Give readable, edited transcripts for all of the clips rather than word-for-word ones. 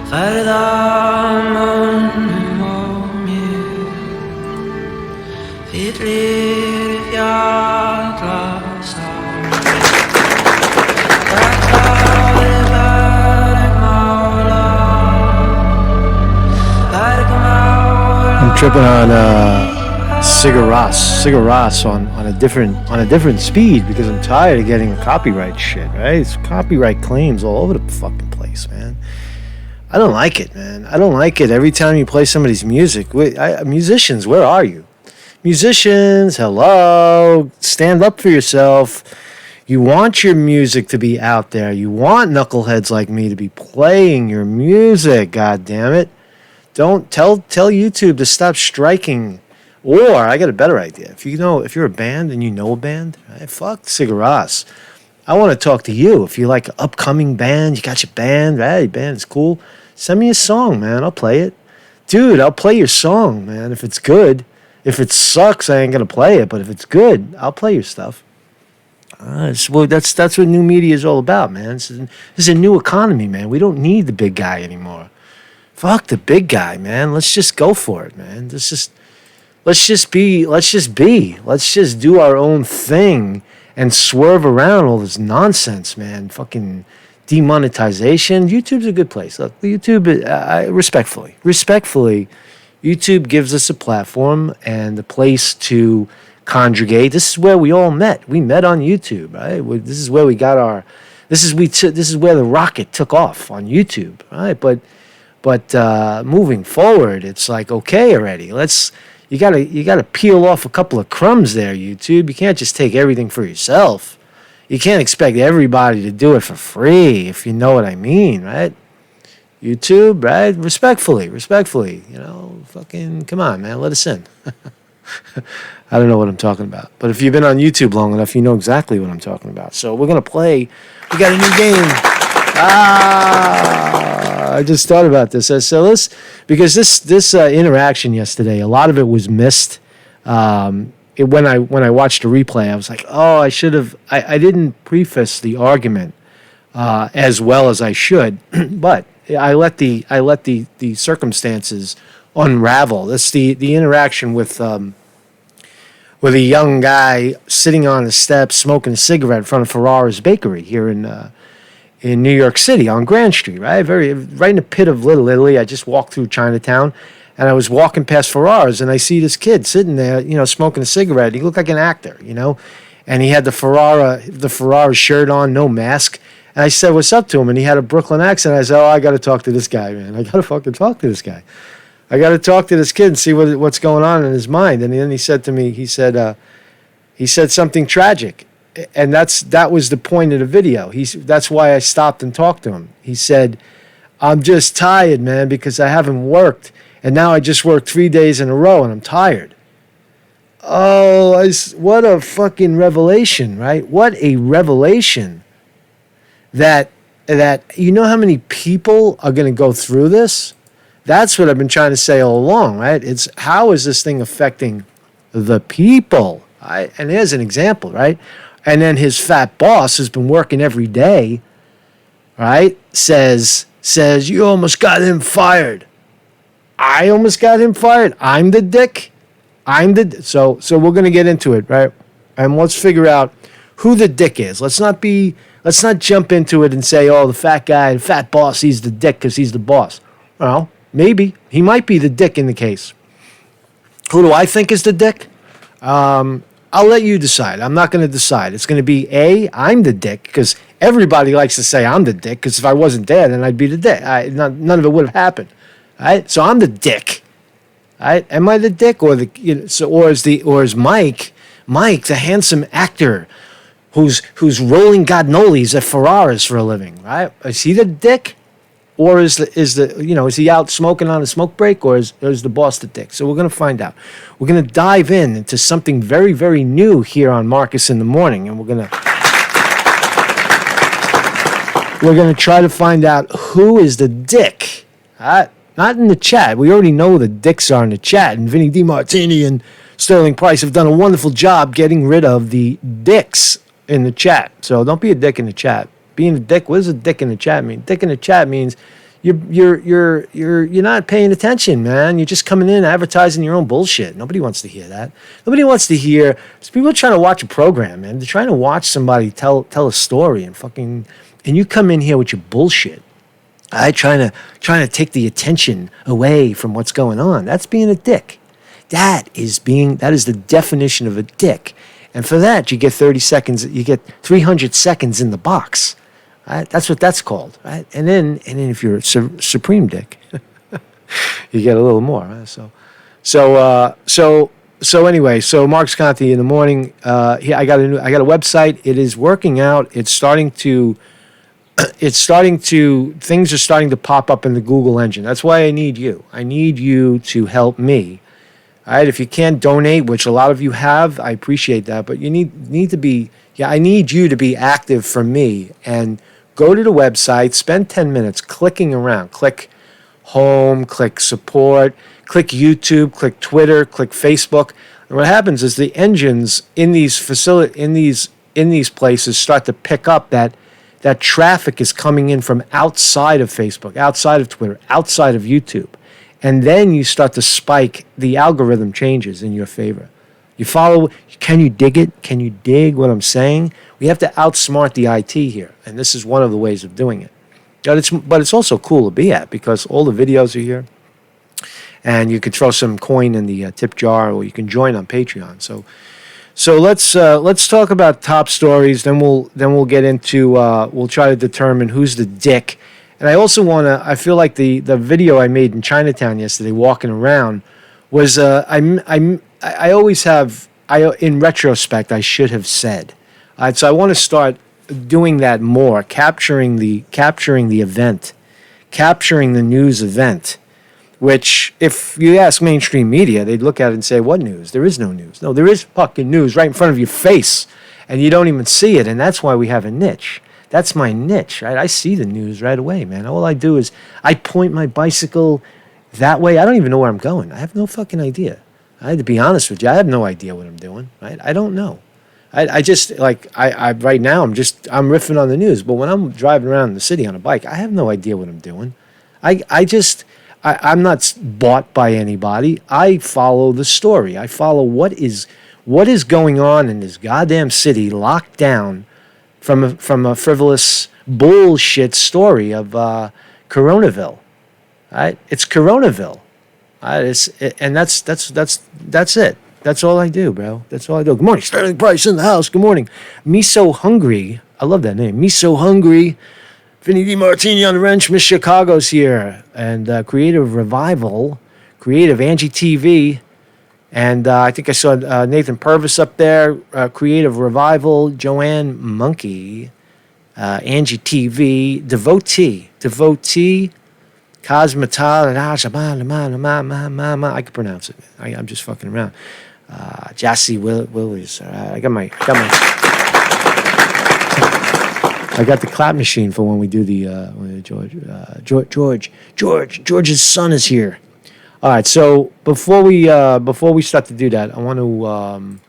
I'm tripping on cigarettes on a different speed because I'm tired of getting copyright shit, right? It's copyright claims all over the fucking place, man. I don't like it, man. I don't like it. Every time you play somebody's music, musicians, where are you? Musicians, hello, stand up for yourself. You want your music to be out there. You want knuckleheads like me to be playing your music, god damn it. Don't tell YouTube to stop striking. Or I got a better idea. If you're a band and you know a band, right, fuck cigarettes. I want to talk to you. If you're like an upcoming band, you got your band, right? Your band is cool. Send me a song, man. I'll play it. Dude, I'll play your song, man, if it's good. If it sucks, I ain't going to play it. But if it's good, I'll play your stuff. That's what new media is all about, man. This is a new economy, man. We don't need the big guy anymore. Fuck the big guy, man. Let's just go for it, man. Let's just do our own thing and swerve around all this nonsense, man. Fucking demonetization. YouTube's a good place. Look, YouTube, respectfully, YouTube gives us a platform and a place to congregate. This is where we all met. We met on YouTube, right? This is where we got our. This is where the rocket took off on YouTube, right? But moving forward, it's like, okay, already. You gotta peel off a couple of crumbs there, YouTube. You can't just take everything for yourself. You can't expect everybody to do it for free, if you know what I mean, right? YouTube, right? Respectfully, fucking come on, man, let us in. I don't know what I'm talking about. But if you've been on YouTube long enough, you know exactly what I'm talking about. So we're gonna play. We got a new game. I just thought about this. So because this interaction yesterday, a lot of it was missed. When I watched the replay, I was like, oh, I should have. I didn't preface the argument as well as I should, but I let the circumstances unravel. This the interaction with a young guy sitting on the steps smoking a cigarette in front of Ferrara's bakery here in New York City on Grand Street, right? Right in the pit of Little Italy. I just walked through Chinatown, and I was walking past Ferrara's, and I see this kid sitting there, smoking a cigarette. He looked like an actor, and he had the Ferrara shirt on, no mask. And I said, "What's up?" to him, and he had a Brooklyn accent. I said, "Oh, I got to talk to this guy, man. I got to fucking talk to this guy. I got to talk to this kid and see what's going on in his mind." And then he said to me, he said something tragic. And that was the point of the video. That's why I stopped and talked to him. He said, "I'm just tired, man, because I haven't worked. And now I just worked 3 days in a row and I'm tired." Oh, what a fucking revelation, right? What a revelation that you know how many people are going to go through this? That's what I've been trying to say all along, right? It's how is this thing affecting the people? Right? And here's an example, right? And then his fat boss who's been working every day, right, says, "You almost got him fired." I almost got him fired. I'm the dick. So we're gonna get into it, right? And let's figure out who the dick is. Let's not jump into it and say, "Oh, the fat guy, the fat boss, he's the dick because he's the boss." Well, maybe he might be the dick in the case. Who do I think is the dick? I'll let you decide. I'm not going to decide. It's going to be I'm the dick, because everybody likes to say I'm the dick, because if I wasn't there, then I'd be the dick. None of it would have happened. Right? So I'm the dick. Right? Am I the dick, or is Mike, the handsome actor who's rolling godnolis at Ferraras for a living, right? Is he the dick? Or is he out smoking on a smoke break, or is the boss the dick? So we're going to find out. We're going to dive into something very, very new here on Marcus in the Morning, and we're going to try to find out who is the dick. Not in the chat. We already know who the dicks are in the chat, and Vinny DiMartini and Sterling Price have done a wonderful job getting rid of the dicks in the chat. So don't be a dick in the chat. Being a dick, what does a dick in the chat mean? Dick in the chat means you're not paying attention, man. You're just coming in advertising your own bullshit. Nobody wants to hear that. Nobody wants to hear. People are trying to watch a program, man. They're trying to watch somebody tell a story and you come in here with your bullshit. Trying to take the attention away from what's going on. That's being a dick. That is the definition of a dick. And for that, you get 30 seconds. You get 300 seconds in the box. Right? That's what that's called. Right? And then if you're a supreme dick, you get a little more. Right? So anyway, so Mark's Conte in the morning. I got a website. It is working out. Things are starting to pop up in the Google engine. That's why I need you. I need you to help me. All right, if you can't donate, which a lot of you have, I appreciate that, but you need to be, I need you to be active for me and go to the website, spend 10 minutes clicking around. Click home, click support, click YouTube, click Twitter, click Facebook. And what happens is the engines in these places start to pick up that traffic is coming in from outside of Facebook, outside of Twitter, outside of YouTube. And then you start to spike, the algorithm changes in your favor. You follow, can you dig it? Can you dig what I'm saying? We have to outsmart the IT here, and this is one of the ways of doing it. But it's also cool to be at because all the videos are here, and you can throw some coin in the tip jar, or you can join on Patreon. So let's talk about top stories. Then we'll get into we'll try to determine who's the dick. And I also I feel like the video I made in Chinatown yesterday, walking around, was I always have in retrospect I should have said. So I want to start doing that more, capturing the event, capturing the news event. Which, if you ask mainstream media, they'd look at it and say, "What news? There is no news. No, there is fucking news right in front of your face, and you don't even see it." And that's why we have a niche. That's my niche, right? I see the news right away, man. All I do is I point my bicycle that way. I don't even know where I'm going. I have no fucking idea. I had to be honest with you. I have no idea what I'm doing, right? I don't know. I just, right now, I'm riffing on the news. But when I'm driving around the city on a bike, I have no idea what I'm doing. I'm not bought by anybody. I follow the story. I follow what is going on in this goddamn city locked down from a frivolous bullshit story of Coronaville. Right? It's Coronaville. And that's it. That's all I do, bro. That's all I do. Good morning, Sterling Price in the house. Good morning. Me So Hungry. I love that name. Me So Hungry. Vinny DiMartini on the wrench. Miss Chicago's here. And Creative Revival. Creative Angie TV. And I think I saw Nathan Purvis up there. Creative Revival. Joanne Monkey. Angie TV. Devotee. Cosmeta. I can pronounce it. I'm just fucking around. Jassy Willies. I got the clap machine for when we do the George's son is here. All right, so before we start to do that, I want to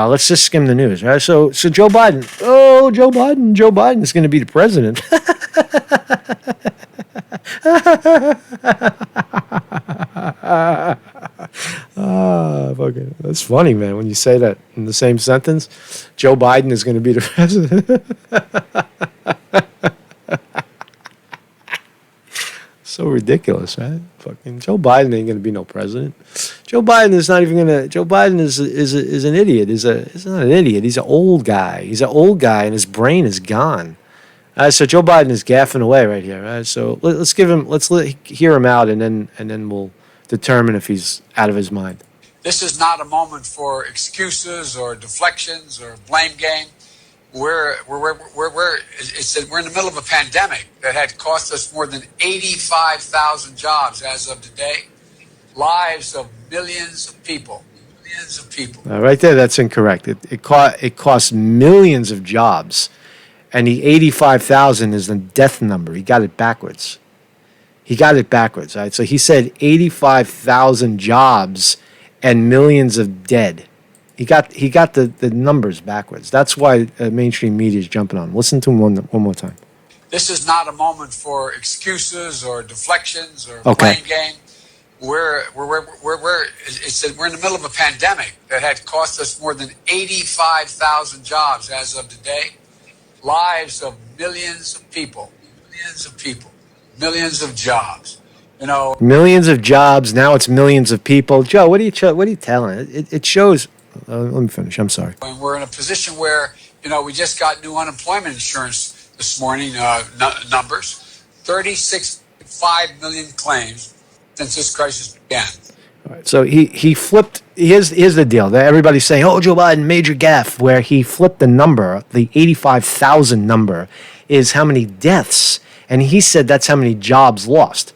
let's just skim the news, right? So Joe Biden. Oh, Joe Biden is going to be the president. Fucking, that's funny, man, when you say that in the same sentence. Joe Biden is going to be the president. So ridiculous, right? Fucking Joe Biden ain't going to be no president. Joe Biden is not even going to. Joe Biden is an idiot. He's not an idiot. He's an old guy. He's an old guy, and his brain is gone. So Joe Biden is gaffing away right here. Right? So let's hear him out, and then we'll determine if he's out of his mind. This is not a moment for excuses or deflections or blame game. We're in the middle of a pandemic that had cost us more than 85,000 jobs as of today, lives of millions of people. Right there, that's incorrect. It cost millions of jobs, and the 85,000 is the death number. He got it backwards. Right? So he said 85,000 jobs and millions of dead. He got the numbers backwards. That's why mainstream media is jumping on. Listen to him one more time. This is not a moment for excuses or deflections or Okay. blame game. We're in the middle of a pandemic that had cost us more than 85,000 jobs as of today. Lives of millions of people, millions of jobs. Millions of jobs. Now it's millions of people. Joe, what are you telling? It shows. Let me finish. I'm sorry. And we're in a position where, we just got new unemployment insurance this morning, numbers, 36.5 million claims since this crisis began. All right, so he flipped. Here's the deal. That everybody's saying, "Oh, Joe Biden, major gaffe," where he flipped the number. The 85,000 number is how many deaths, and he said that's how many jobs lost.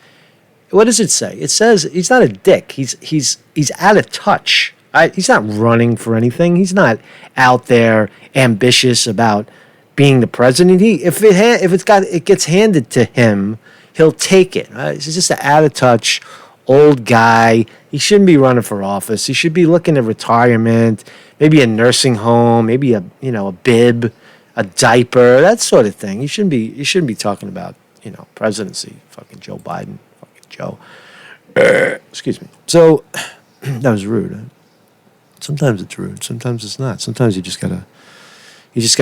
What does it say? It says he's not a dick. He's out of touch. He's not running for anything. He's not out there ambitious about being the president. If it gets handed to him, he'll take it. He's just an out of touch old guy. He shouldn't be running for office. He should be looking at retirement, maybe a nursing home, maybe a bib, a diaper, that sort of thing. You shouldn't be talking about presidency. Fucking Joe Biden. Fucking Joe. Excuse me. So that was rude. Sometimes it's rude. Sometimes it's not. Sometimes you just gotta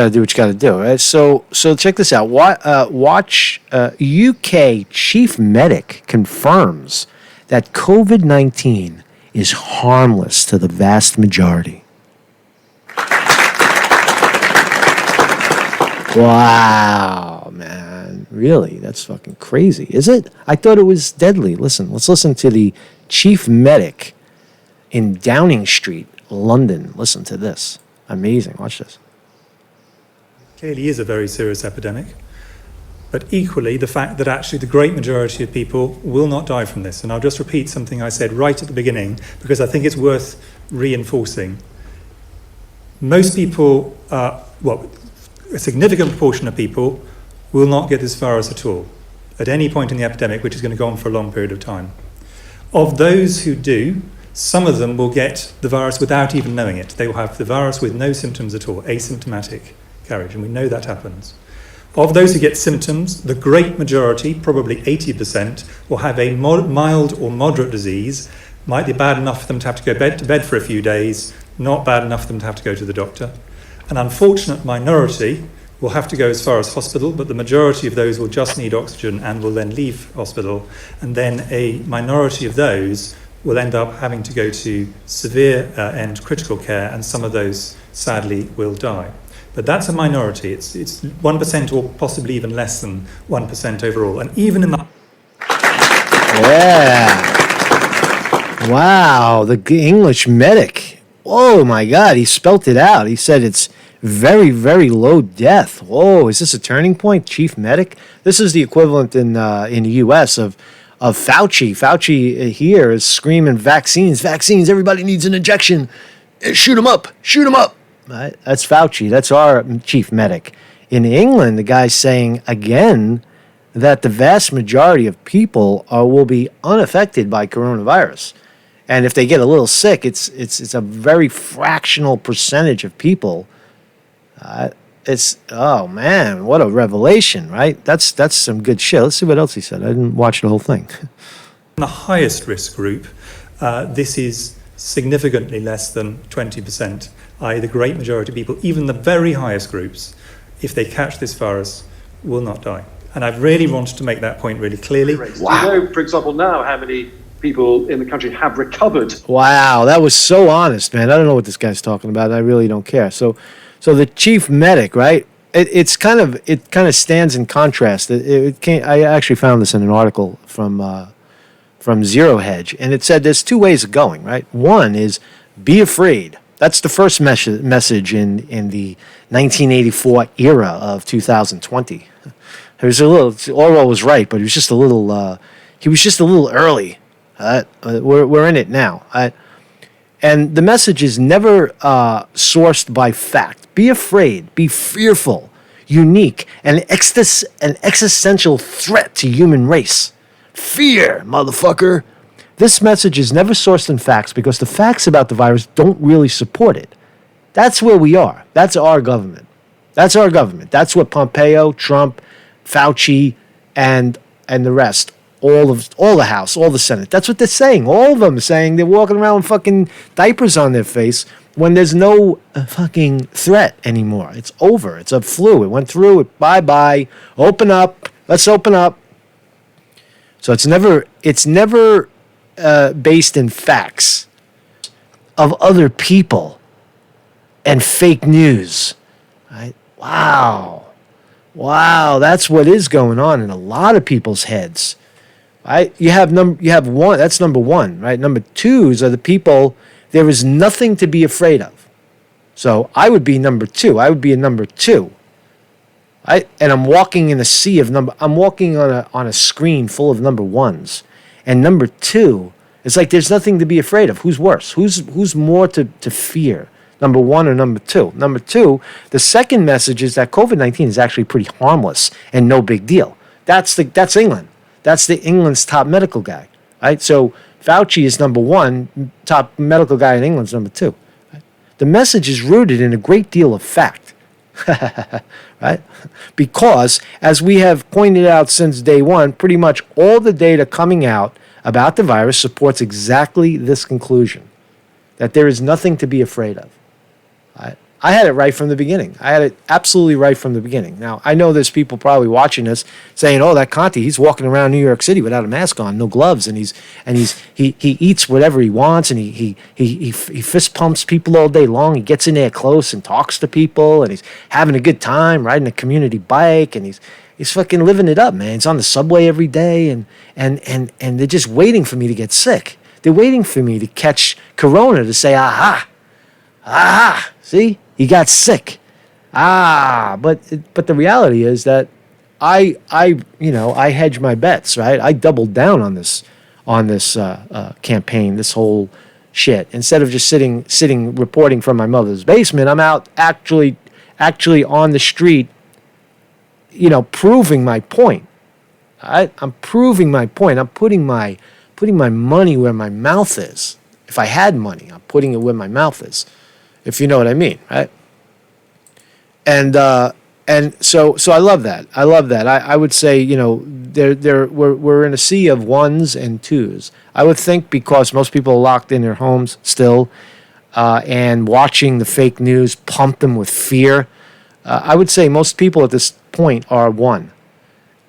do what you gotta do, right? So check this out. Watch UK chief medic confirms that COVID-19 is harmless to the vast majority. Wow, man. Really? That's fucking crazy. Is it? I thought it was deadly. Let's listen to the chief medic in Downing Street, London. Listen to this. Amazing. Watch this. Clearly is a very serious epidemic, but equally the fact that actually the great majority of people will not die from this. And I'll just repeat something I said right at the beginning because I think it's worth reinforcing. Most people, a significant proportion of people will not get this virus at all at any point in the epidemic, which is going to go on for a long period of time. Of those who do, some of them will get the virus without even knowing it. They will have the virus with no symptoms at all, asymptomatic carriage, and we know that happens. Of those who get symptoms, the great majority, probably 80%, will have a mild or moderate disease. Might be bad enough for them to have to go to bed for a few days, not bad enough for them to have to go to the doctor. An unfortunate minority will have to go as far as hospital, but the majority of those will just need oxygen and will then leave hospital. And then a minority of those will end up having to go to severe and critical care, and some of those, sadly, will die. But that's a minority. It's 1% or possibly even less than 1% overall. And even in the... Yeah. Wow, the English medic. Oh, my God, he spelt it out. He said it's very, very low death. Whoa, is this a turning point? Chief medic? This is the equivalent in the U.S. of Fauci. Fauci here is screaming vaccines. Everybody needs an injection. Shoot them up. Right? That's Fauci. That's our chief medic. In England, the guy's saying again that the vast majority of people will be unaffected by coronavirus. And if they get a little sick, it's a very fractional percentage of people. Oh man, what a revelation, right? That's some good shit. Let's see what else he said. I didn't watch the whole thing. In the highest risk group, this is significantly less than 20%, i.e. the great majority of people, even the very highest groups, if they catch this virus, will not die. And I've really wanted to make that point really clearly. Wow. Do you know, for example, now how many people in the country have recovered? Wow, that was so honest, man. I don't know what this guy's talking about. I really don't care. So the chief medic, right? It kind of stands in contrast. I actually found this in an article from Zero Hedge, and it said there's two ways of going, right? One is be afraid. That's the first message in the 1984 era of 2020. There's a little. Orwell was right, but he was just a little. He was just a little early. We're in it now. And the message is never sourced by fact. Be afraid. Be fearful. Unique. An existential threat to human race. Fear, motherfucker. This message is never sourced in facts because the facts about the virus don't really support it. That's where we are. That's our government. That's what Pompeo, Trump, Fauci, and the rest, all the House, all the Senate. That's what they're saying. All of them saying they're walking around with fucking diapers on their face when there's no fucking threat anymore. It's over. It's a flu. It went through. Bye. Open up. Let's open up. So it's never based in facts of other people and fake news. Right? Wow, that's what is going on in a lot of people's heads. Right? You have one. That's number one. Right? Number twos are the people. There is nothing to be afraid of. So I would be number two. I would be a number two. And I'm walking in a sea of number. I'm walking on a screen full of number ones, and number two. It's like there's nothing to be afraid of. Who's worse? Who's more to fear? Number one or number two? Number two, the second message is that COVID-19 is actually pretty harmless and no big deal. That's England. That's the England's top medical guy. Right? So Fauci is number one, top medical guy in England's number two. Right? The message is rooted in a great deal of fact. Right? Because, as we have pointed out since day one, pretty much all the data coming out about the virus supports exactly this conclusion, that there is nothing to be afraid of. I had it right from the beginning. I had it absolutely right from the beginning. Now, I know there's people probably watching this saying, "Oh, that Conte, he's walking around New York City without a mask on, no gloves, and he eats whatever he wants, and he fist pumps people all day long. He gets in there close and talks to people, and he's having a good time riding a community bike, and he's fucking living it up, man. He's on the subway every day, and they're just waiting for me to get sick. They're waiting for me to catch corona to say, aha, see, he got sick. But the reality is that I hedge my bets, right? I doubled down on this campaign, this whole shit. Instead of just sitting reporting from my mother's basement, I'm out actually on the street, proving my point. I'm proving my point. I'm putting my money where my mouth is. If I had money, I'm putting it where my mouth is, if you know what I mean, right? And so I love that. I would say, we're in a sea of ones and twos. I would think because most people are locked in their homes still, and watching the fake news pump them with fear. I would say most people at this point are one.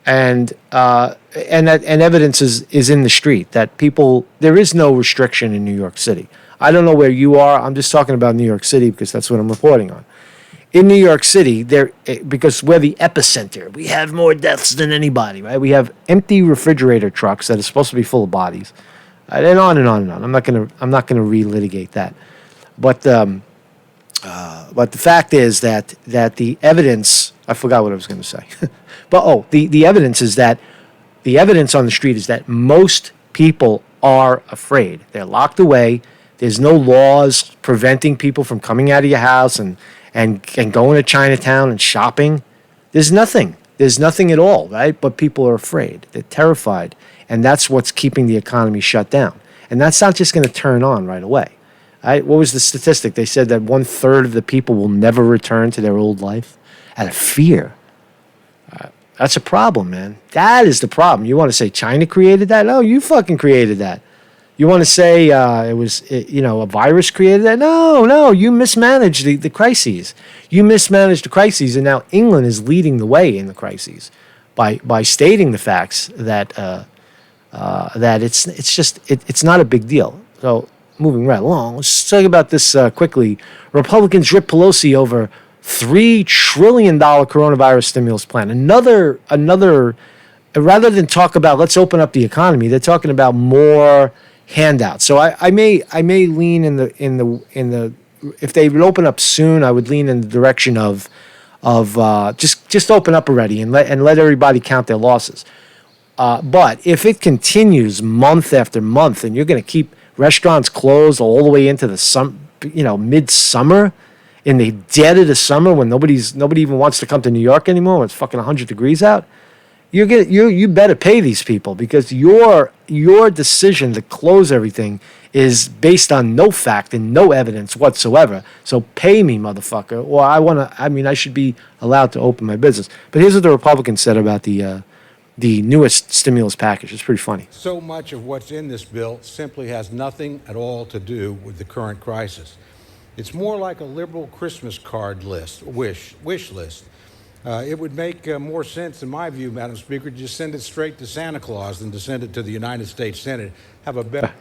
And evidence is in the street that there is no restriction in New York City. I don't know where you are. I'm just talking about New York City because that's what I'm reporting on. In New York City, because we're the epicenter, we have more deaths than anybody, right? We have empty refrigerator trucks that are supposed to be full of bodies, and on and on and on. I'm not gonna relitigate that, but the fact is that the evidence. I forgot what I was going to say. But the evidence is that the evidence on the street is that most people are afraid. They're locked away. There's no laws preventing people from coming out of your house and going to Chinatown and shopping. There's nothing. There's nothing at all, right? But people are afraid. They're terrified. And that's what's keeping the economy shut down. And that's not just going to turn on right away. Right? What was the statistic? They said that 1/3 of the people will never return to their old life out of fear. That's a problem, man. That is the problem. You want to say China created that? No, you fucking created that. You want to say a virus created that? No, you mismanaged the crises. You mismanaged the crises, and now England is leading the way in the crises by stating the facts that it's not a big deal. So moving right along, let's talk about this quickly. Republicans rip Pelosi over $3 trillion coronavirus stimulus plan. Another. Rather than talk about let's open up the economy, they're talking about more handouts. So I may lean in the if they would open up soon, I would lean in the direction of just open up already and let everybody count their losses. But if it continues month after month, and you're going to keep restaurants closed all the way into the midsummer, in the dead of the summer when nobody even wants to come to New York anymore, when it's fucking 100 degrees out, you better pay these people because your decision to close everything is based on no fact and no evidence whatsoever. So pay me, motherfucker, or I should be allowed to open my business. But here's what the Republicans said about the newest stimulus package. It's pretty funny. So much of what's in this bill simply has nothing at all to do with the current crisis. It's more like a liberal Christmas card list, wish list. It would make more sense, in my view, Madam Speaker, to just send it straight to Santa Claus than to send it to the United States Senate. Have a better.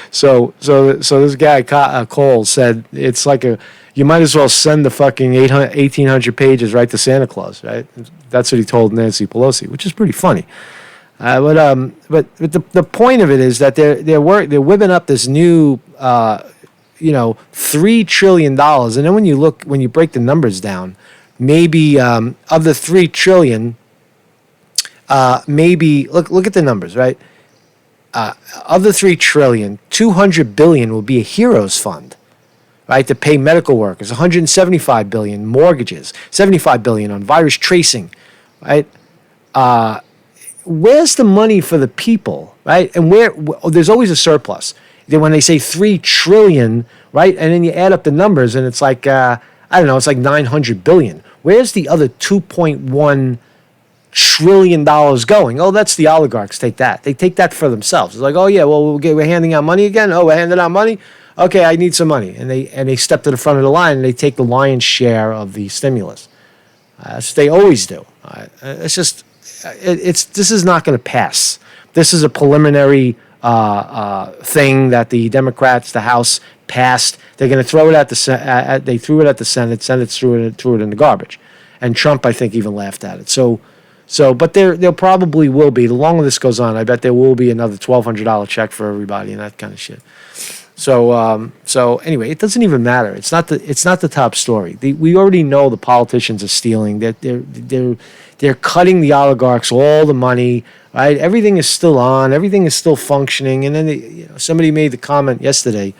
So this guy Cole said it's like you might as well send the fucking 1,800 pages right to Santa Claus, right? That's what he told Nancy Pelosi, which is pretty funny. But the point of it is that they're whipping up this new $3 trillion, and then when you break the numbers down, maybe of the $3 trillion, maybe look at the numbers, right? Of the $3 trillion, $200 billion will be a heroes fund, right, to pay medical workers. $175 billion mortgages, $75 billion on virus tracing, right? Where's the money for the people, right? And there's always a surplus. Then when they say $3 trillion, right, and then you add up the numbers, and it's like it's like $900 billion. Where's the other $2.1 trillion going? Oh, that's the oligarchs. Take that. They take that for themselves. It's like, oh yeah, well we're handing out money again. Oh, we're handing out money. Okay, I need some money, and they step to the front of the line and they take the lion's share of the stimulus. They always do. This is not going to pass. This is a preliminary thing that the Democrats, the House passed. They're going to throw it at the they threw it at the Senate. Senate threw it in the garbage, and Trump, I think, even laughed at it. But there probably will be. The longer this goes on, I bet there will be another $1,200 check for everybody and that kind of shit. So anyway, it doesn't even matter. It's not the top story. We already know the politicians are stealing. That they're cutting the oligarchs all the money. Right? Everything is still on. Everything is still functioning. And then somebody made the comment yesterday.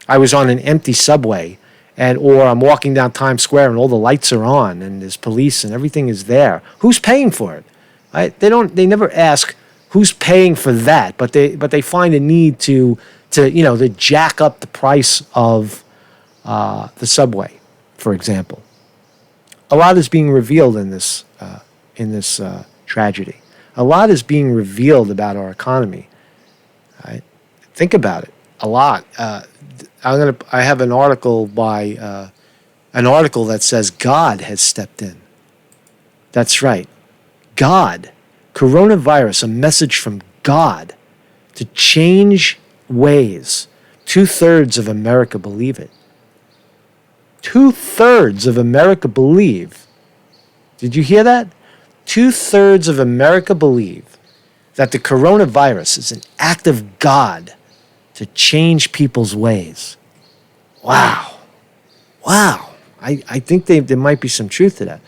I was on an empty subway, or I'm walking down Times Square and all the lights are on and there's police and everything is there. Who's paying for it? Right? They never ask who's paying for that, but they find a need to jack up the price of the subway, for example. A lot is being revealed in this tragedy. A lot is being revealed about our economy. Right? Think about it. A lot. I have an article that says God has stepped in. That's right. God. Coronavirus, a message from God to change ways. 2/3 of America believe it. 2/3 of America believe. Did you hear that? 2/3 of America believe that the coronavirus is an act of God to change people's ways. Wow. I think there might be some truth to that.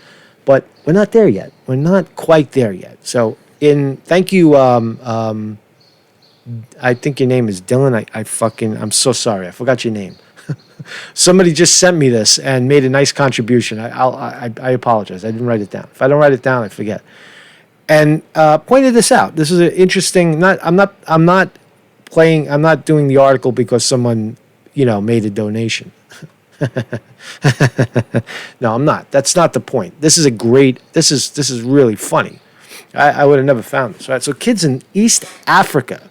But we're not there yet. We're not quite there yet. So thank you. I think your name is Dylan. I'm so sorry. I forgot your name. Somebody just sent me this and made a nice contribution. I apologize. I didn't write it down. If I don't write it down, I forget. And pointed this out. This is an interesting. I'm not doing the article because someone made a donation. No, I'm not. That's not the point. This is really funny. I would have never found this. Right. So kids in East Africa.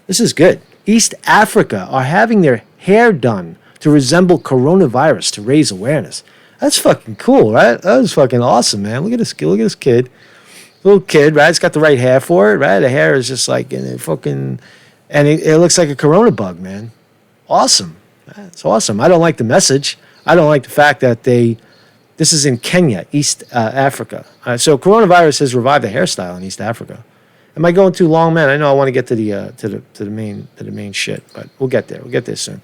This is good. East Africa are having their hair done to resemble coronavirus to raise awareness. That's fucking cool, right? That was fucking awesome, man. Look at this kid. Little kid, right? It's got the right hair for it, right? The hair is just like and it looks like a corona bug, man. Awesome. It's awesome. I don't like the message. I don't like the fact that this is in Kenya, East Africa. So coronavirus has revived the hairstyle in East Africa. Am I going too long, man? I know I want to get to the main shit, but we'll get there. We'll get there soon.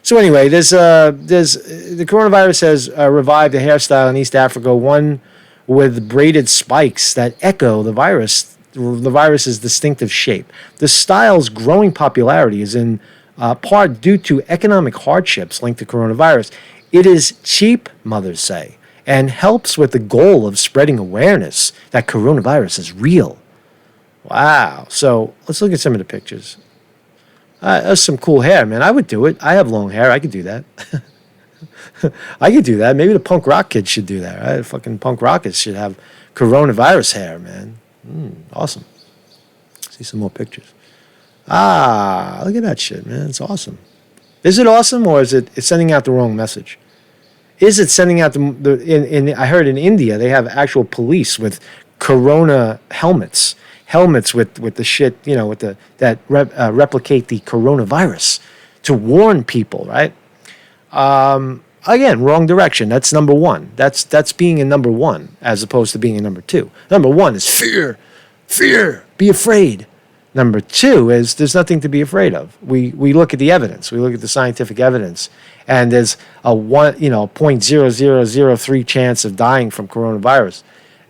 So anyway, there's the coronavirus has revived a hairstyle in East Africa, one with braided spikes that echo the virus's distinctive shape. The style's growing popularity is in part due to economic hardships linked to coronavirus. It is cheap, mothers say, and helps with the goal of spreading awareness that coronavirus is real. Wow. So let's look at some of the pictures. That's some cool hair, man. I would do it. I have long hair. I could do that. I could do that. Maybe the punk rock kids should do that, right? Fucking punk rockers should have coronavirus hair, man. Awesome. See some more pictures. Look at that shit, man. It's awesome. Is it awesome, or is it's sending out the wrong message? Is it sending out I heard in India they have actual police with corona helmets with the shit, that replicate the coronavirus to warn people, right? Again, wrong direction. That's number one. That's being a number one as opposed to being a number two. Number one is fear, be afraid. Number two is there's nothing to be afraid of. We look at the evidence. We look at the scientific evidence, and there's a 0.0003 chance of dying from coronavirus,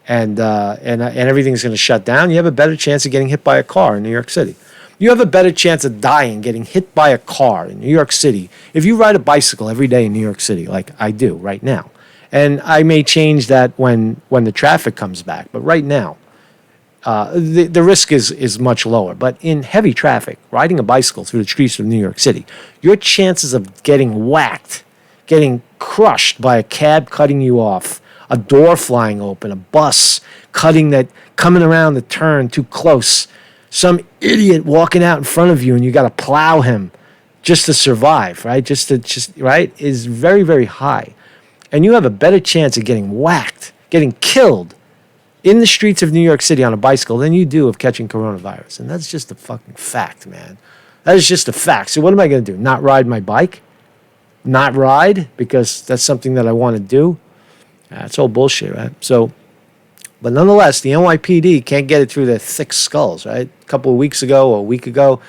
and everything's going to shut down. You have a better chance of getting hit by a car in New York City. You have a better chance of dying getting hit by a car in New York City if you ride a bicycle every day in New York City, like I do right now. And I may change that when the traffic comes back, but right now, the risk is much lower. But in heavy traffic, riding a bicycle through the streets of New York City, your chances of getting whacked, getting crushed by a cab cutting you off, a door flying open, a bus coming around the turn too close, some idiot walking out in front of you and you got to plow him just to survive, right? Right, is very, very high. And you have a better chance of getting whacked, getting killed in the streets of New York City on a bicycle than you do of catching coronavirus. And that's just a fucking fact, man. That is just a fact. So what am I going to do? Not ride my bike? Not ride because that's something that I want to do? That's all bullshit, right? So, but nonetheless, the NYPD can't get it through their thick skulls, right? A couple of weeks ago or a week ago,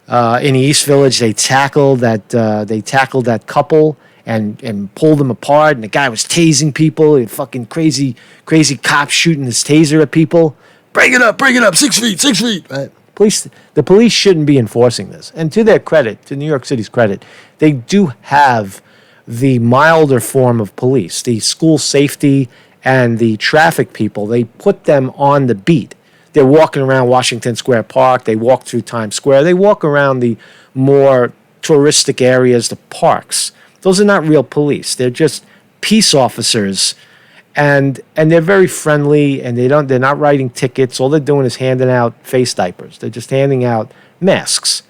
in the East Village, they tackled that couple and pulled them apart, and the guy was tasing people. Fucking crazy cops shooting his taser at people. Bring it up, 6 feet. Right? The police shouldn't be enforcing this. And to their credit, to New York City's credit, they do have the milder form of police, the school safety and the traffic people. They put them on the beat. They're walking around Washington Square Park. They walk through Times Square. They walk around the more touristic areas, the parks. Those are not real police. They're just peace officers, and they're very friendly. And they're not writing tickets. All they're doing is handing out face diapers. They're just handing out masks,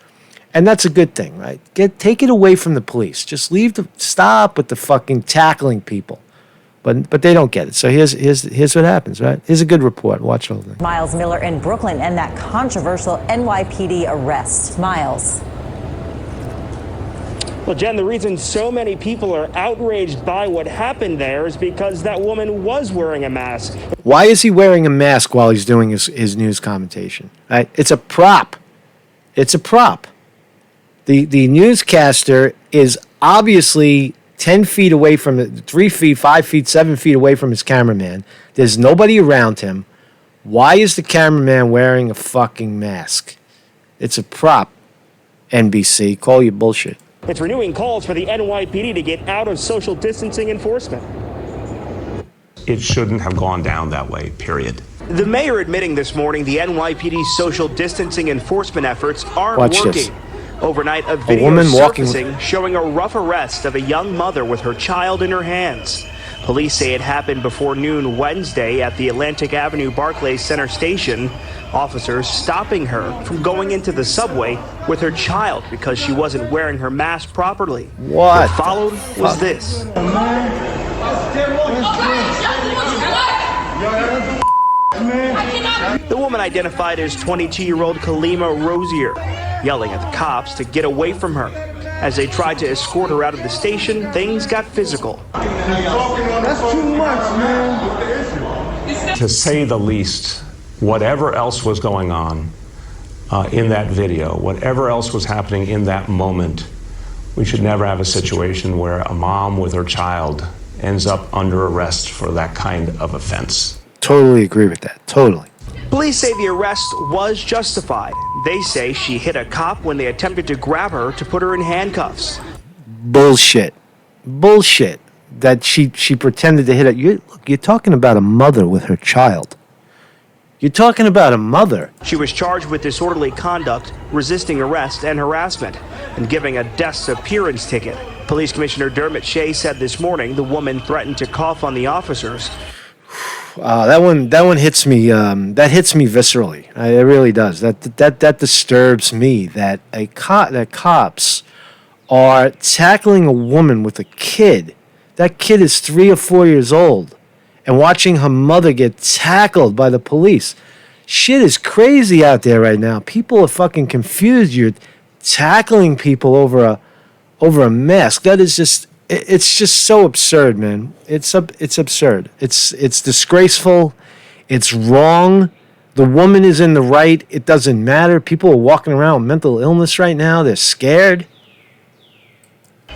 and that's a good thing, right? Take it away from the police. Just stop with the fucking tackling people. But they don't get it. So here's what happens, right? Here's a good report. Watch all that. Miles Miller in Brooklyn and that controversial NYPD arrest. Miles. Well, Jen, the reason so many people are outraged by what happened there is because that woman was wearing a mask. Why is he wearing a mask while he's doing his news commentation? Right? It's a prop. It's a prop. The newscaster is obviously 10 feet away from it, 3 feet, 5 feet, 7 feet away from his cameraman. There's nobody around him. Why is the cameraman wearing a fucking mask? It's a prop, NBC. Call you bullshit. It's renewing calls for the NYPD to get out of social distancing enforcement. It shouldn't have gone down that way, period. The mayor admitting this morning the NYPD's social distancing enforcement efforts aren't working. This. Overnight, a video surfacing showing a rough arrest of a young mother with her child in her hands. Police say it happened before noon Wednesday at the Atlantic Avenue Barclays Center station. Officers stopping her from going into the subway with her child because she wasn't wearing her mask properly. What followed was this. The woman identified as 22-year-old Kalima Rosier, yelling at the cops to get away from her. As they tried to escort her out of the station, things got physical. That's too much, man. To say the least, whatever else was going on in that video, whatever else was happening in that moment, we should never have a situation where a mom with her child ends up under arrest for that kind of offense. Totally agree with that. Totally. Police say the arrest was justified. They say she hit a cop when they attempted to grab her to put her in handcuffs. Bullshit. That she pretended to hit it. You're talking about a mother with her child. You're talking about a mother. She was charged with disorderly conduct, resisting arrest, and harassment, and giving a disappearance ticket. Police Commissioner Dermot Shea said this morning the woman threatened to cough on the officers. That one hits me. That hits me viscerally. It really does. That disturbs me. That cops are tackling a woman with a kid. That kid is 3 or 4 years old, and watching her mother get tackled by the police. Shit is crazy out there right now. People are fucking confused. You're tackling people over a mask. That is just. It's just so absurd, man. It's absurd. It's disgraceful. It's wrong. The woman is in the right. It doesn't matter. People are walking around with mental illness right now. They're scared.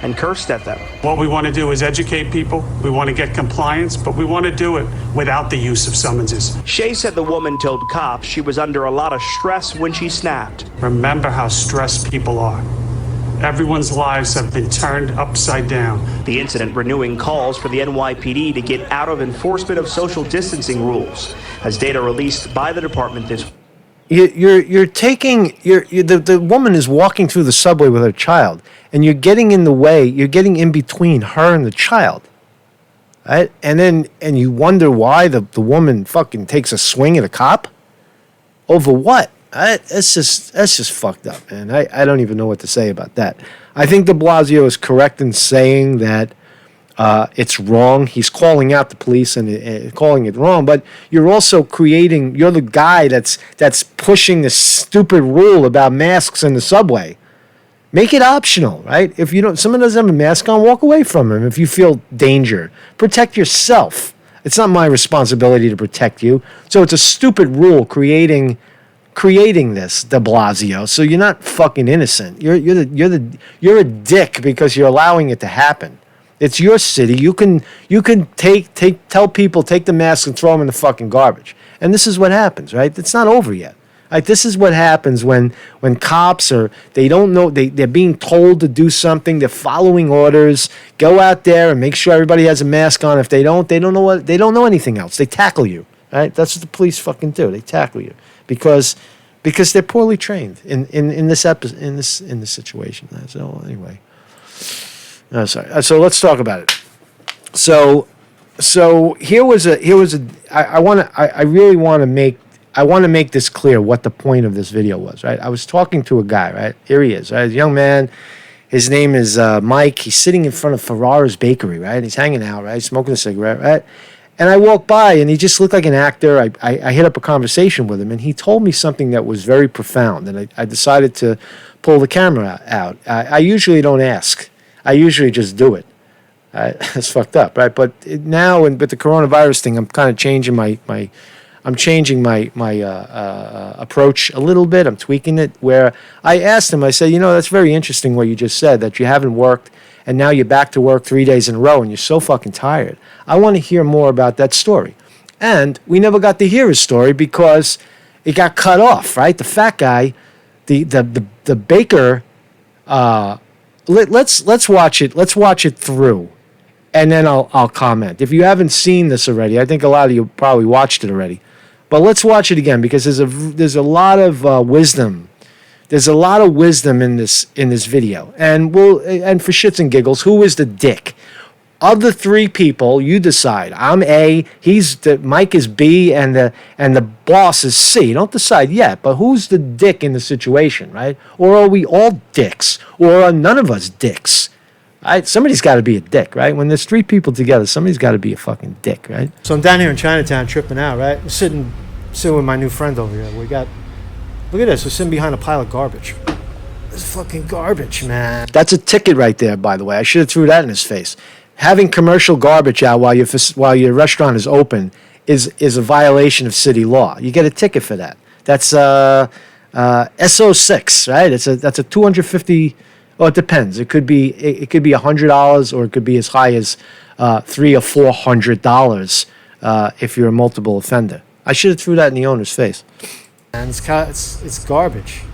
And cursed at them. What we want to do is educate people. We want to get compliance, but we want to do it without the use of summonses. Shea said the woman told cops she was under a lot of stress when she snapped. Remember how stressed people are. Everyone's lives have been turned upside down. The incident renewing calls for the NYPD to get out of enforcement of social distancing rules, as data released by the department this week. The woman is walking through the subway with her child, and you're getting in the way. You're getting in between her and the child, right? And you wonder why the woman fucking takes a swing at a cop over what? That's just fucked up, man. I don't even know what to say about that. I think de Blasio is correct in saying that it's wrong. He's calling out the police and calling it wrong, but you're also you're the guy that's pushing this stupid rule about masks in the subway. Make it optional, right? If someone doesn't have a mask on, walk away from him if you feel danger. Protect yourself. It's not my responsibility to protect you. So it's a stupid rule creating this, de Blasio. So you're not fucking innocent. You're a dick because you're allowing it to happen. It's your city. You can tell people take the masks and throw them in the fucking garbage. And this is what happens, right? It's not over yet. Like, this is what happens when cops they don't know, they're being told to do something, they're following orders, go out there and make sure everybody has a mask on. If they don't know anything else. They tackle you, right? That's what the police fucking do. They tackle you because they're poorly trained in this situation. So anyway. No, sorry. So let's talk about it. So I really want to make this clear what the point of this video was, right? I was talking to a guy, right? Here he is, right? A young man. His name is Mike. He's sitting in front of Ferrara's bakery, right? He's hanging out, right? Smoking a cigarette, right? And I walked by, and he just looked like an actor. I hit up a conversation with him, and he told me something that was very profound, and I decided to pull the camera out. I usually don't ask. I usually just do it. It's fucked up, right? But now, with the coronavirus thing, I'm kind of changing my approach a little bit. I'm tweaking it, where I asked him, I said, that's very interesting what you just said, that you haven't worked, and now you're back to work 3 days in a row, and you're so fucking tired. I want to hear more about that story. And we never got to hear his story because it got cut off, right? The fat guy, the baker, let's watch it. Let's watch it through, and then I'll comment. If you haven't seen this already, I think a lot of you probably watched it already, but let's watch it again because there's a lot of wisdom. There's a lot of wisdom in this video, and for shits and giggles, who is the dick? Of the three people, you decide. I'm A. Mike is B, and the boss is C. Don't decide yet, but who's the dick in the situation, right? Or are we all dicks? Or are none of us dicks? Right? Somebody's got to be a dick, right? When there's three people together, somebody's got to be a fucking dick, right? So I'm down here in Chinatown tripping out, right? I'm sitting with my new friend over here. Look at this. We're sitting behind a pile of garbage. This is fucking garbage, man. That's a ticket right there, by the way. I should have threw that in his face. Having commercial garbage out while your restaurant is open is a violation of city law. You get a ticket for that. That's SO6, right? That's a $250. Well, it depends. It could be $100, or it could be as high as $300 or $400 if you're a multiple offender. I should have threw that in the owner's face. And it's garbage.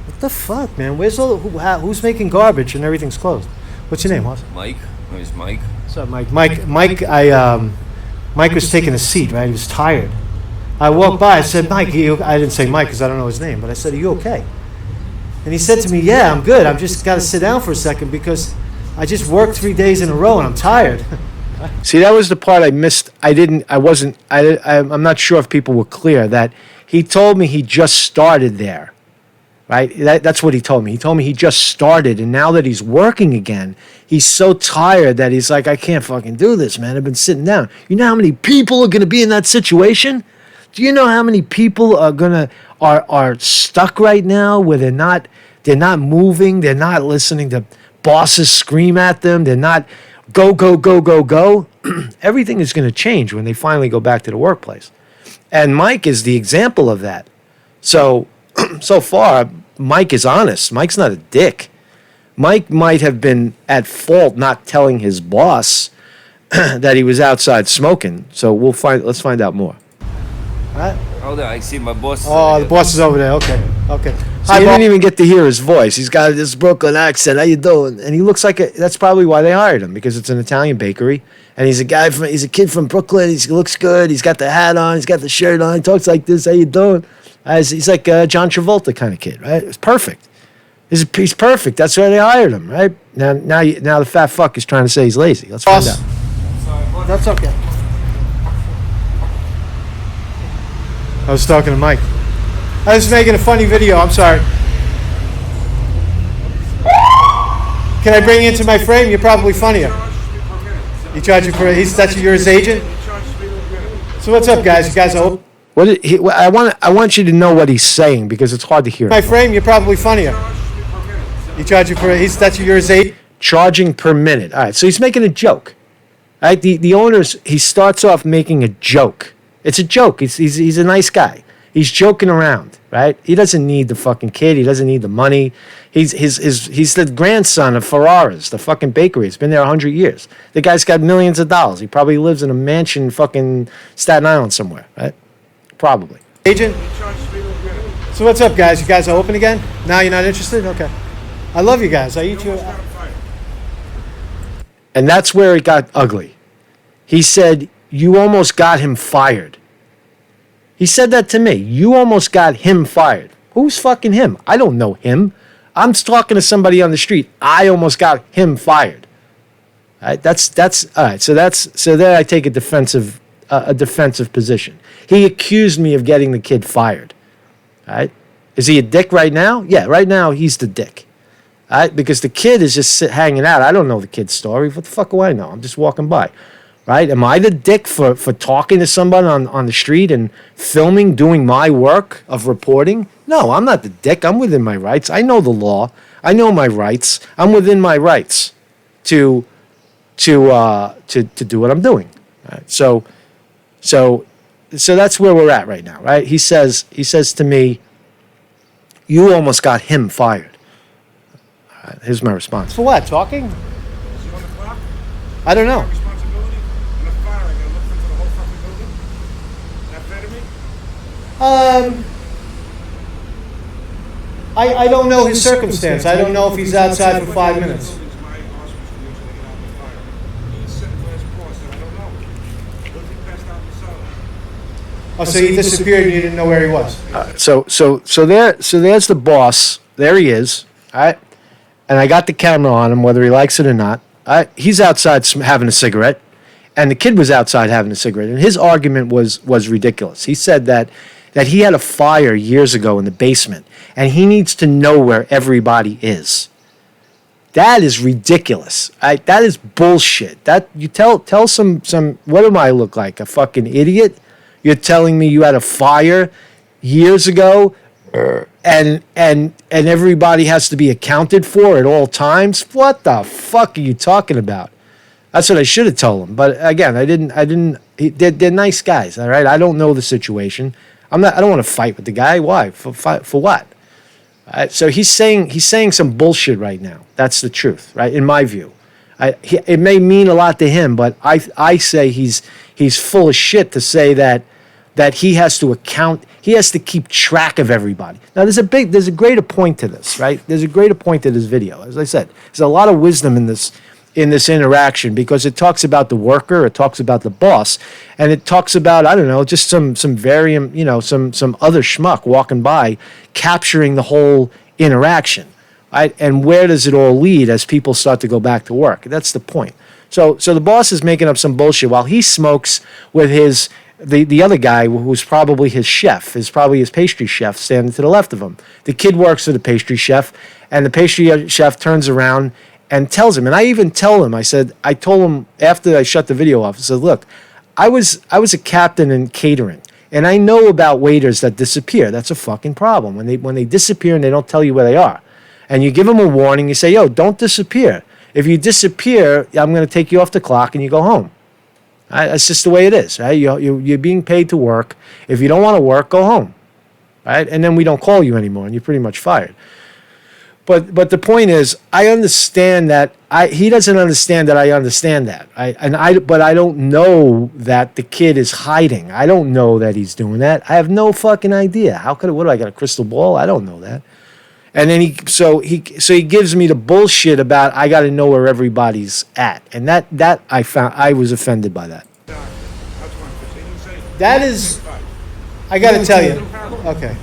What the fuck, man? Who's making garbage and everything's closed? What's your name, Hoss? Mike. My name's Mike. What's up, Mike? Mike was taking a seat, right? He was tired. I walked by, I said, Mike, I didn't say Mike because I don't know his name, but I said, are you okay? And he said to me, yeah, I'm good. I've just got to sit down for a second because I just worked 3 days in a row and I'm tired. See, that was the part I missed. I'm not sure if people were clear that he told me he just started there, right? That's what he told me. He told me he just started, and now that he's working again, he's so tired that he's like, I can't fucking do this, man. I've been sitting down. You know how many people are going to be in that situation? Do you know how many people are stuck right now where they're not moving, they're not listening to bosses scream at them, they're not go, go, go, go, go. Everything is going to change when they finally go back to the workplace. And Mike is the example of that. So far, Mike is honest. Mike's not a dick. Mike might have been at fault not telling his boss that he was outside smoking. So let's find out more. Right? Hold on, I see my boss. Oh, the boss is over there. Okay. So you didn't even get to hear his voice. He's got this Brooklyn accent. How you doing? And he looks like that's probably why they hired him, because it's an Italian bakery, and he's a kid from Brooklyn. He looks good. He's got the hat on. He's got the shirt on. He talks like this. How you doing? He's like a John Travolta kind of kid, right? It's perfect. He's perfect. That's why they hired him, right? Now the fat fuck is trying to say he's lazy. Let's find out. That's okay. I was talking to Mike. I was making a funny video. I'm sorry. Can I bring you into my frame? You're probably funnier. You charge you for you're his agent. So what's up, guys? You guys are. I want you to know what he's saying because it's hard to hear. My frame. You're probably funnier. You charge you for you're his agent. Charging per minute. All right. So he's making a joke. All right. The owners. He starts off making a joke. It's a joke. He's a nice guy. He's joking around, right? He doesn't need the fucking kid. He doesn't need the money. He's the grandson of Ferrara's, the fucking bakery. It's been there 100 years. The guy's got millions of dollars. He probably lives in a mansion in fucking Staten Island somewhere, right? Probably. Agent? So what's up, guys? You guys are open again? Now you're not interested? Okay. I love you guys. I eat you. And that's where it got ugly. He said, you almost got him fired. He said that to me. You almost got him fired. Who's fucking him? I don't know him. I'm talking to somebody on the street. I almost got him fired. All right, that's all right. So there I take a defensive position. He accused me of getting the kid fired. All right, is he a dick right now? Yeah, right now he's the dick. All right, because the kid is just hanging out. I don't know the kid's story. What the fuck do I know? I'm just walking by. Right? Am I the dick for talking to somebody on the street and filming, doing my work of reporting? No, I'm not the dick. I'm within my rights. I know the law. I know my rights. I'm within my rights to do what I'm doing. Right? So that's where we're at right now, right? He says to me, you almost got him fired. All right, here's my response. For what? Talking? I don't know. I don't know his circumstance. I don't know if he's outside for 5 minutes. Oh, so he disappeared and you didn't know where he was. So there's the boss. There he is. All right, and I got the camera on him, whether he likes it or not. He's outside having a cigarette, and the kid was outside having a cigarette. And his argument was ridiculous. He said that he had a fire years ago in the basement, and he needs to know where everybody is. That is ridiculous. That is bullshit. That you tell some. What do I look like? A fucking idiot? You're telling me you had a fire years ago, and everybody has to be accounted for at all times? What the fuck are you talking about? That's what I should have told him. But again, I didn't. They're nice guys. All right. I don't know the situation. I don't want to fight with the guy. Why? For what? So he's saying some bullshit right now. That's the truth, right? In my view, it may mean a lot to him, but I say he's full of shit to say that he has to account. He has to keep track of everybody. Now there's a greater point to this, right? There's a greater point to this video. As I said, there's a lot of wisdom in this in this interaction because it talks about the worker, it talks about the boss, and it talks about, I don't know, just some variant, some other schmuck walking by, capturing the whole interaction, right? And where does it all lead as people start to go back to work? That's the point. So the boss is making up some bullshit while he smokes with the other guy who's probably his chef, is probably his pastry chef standing to the left of him. The kid works for the pastry chef, and the pastry chef turns around and tells him, and I even tell him, I told him after I shut the video off, I said, look, I was a captain in catering, and I know about waiters that disappear. That's a fucking problem. When they disappear and they don't tell you where they are. And you give them a warning, you say, yo, don't disappear. If you disappear, I'm going to take you off the clock and you go home. Right? That's just the way it is. Right? You're being paid to work. If you don't want to work, go home. Right? And then we don't call you anymore and you're pretty much fired. But the point is, I understand that he doesn't understand that I understand that. But I don't know that the kid is hiding. I don't know that he's doing that. I have no fucking idea. What do I got, a crystal ball? I don't know that. And then he gives me the bullshit about I got to know where everybody's at. And that I was offended by that. That is, I got to tell you. Okay.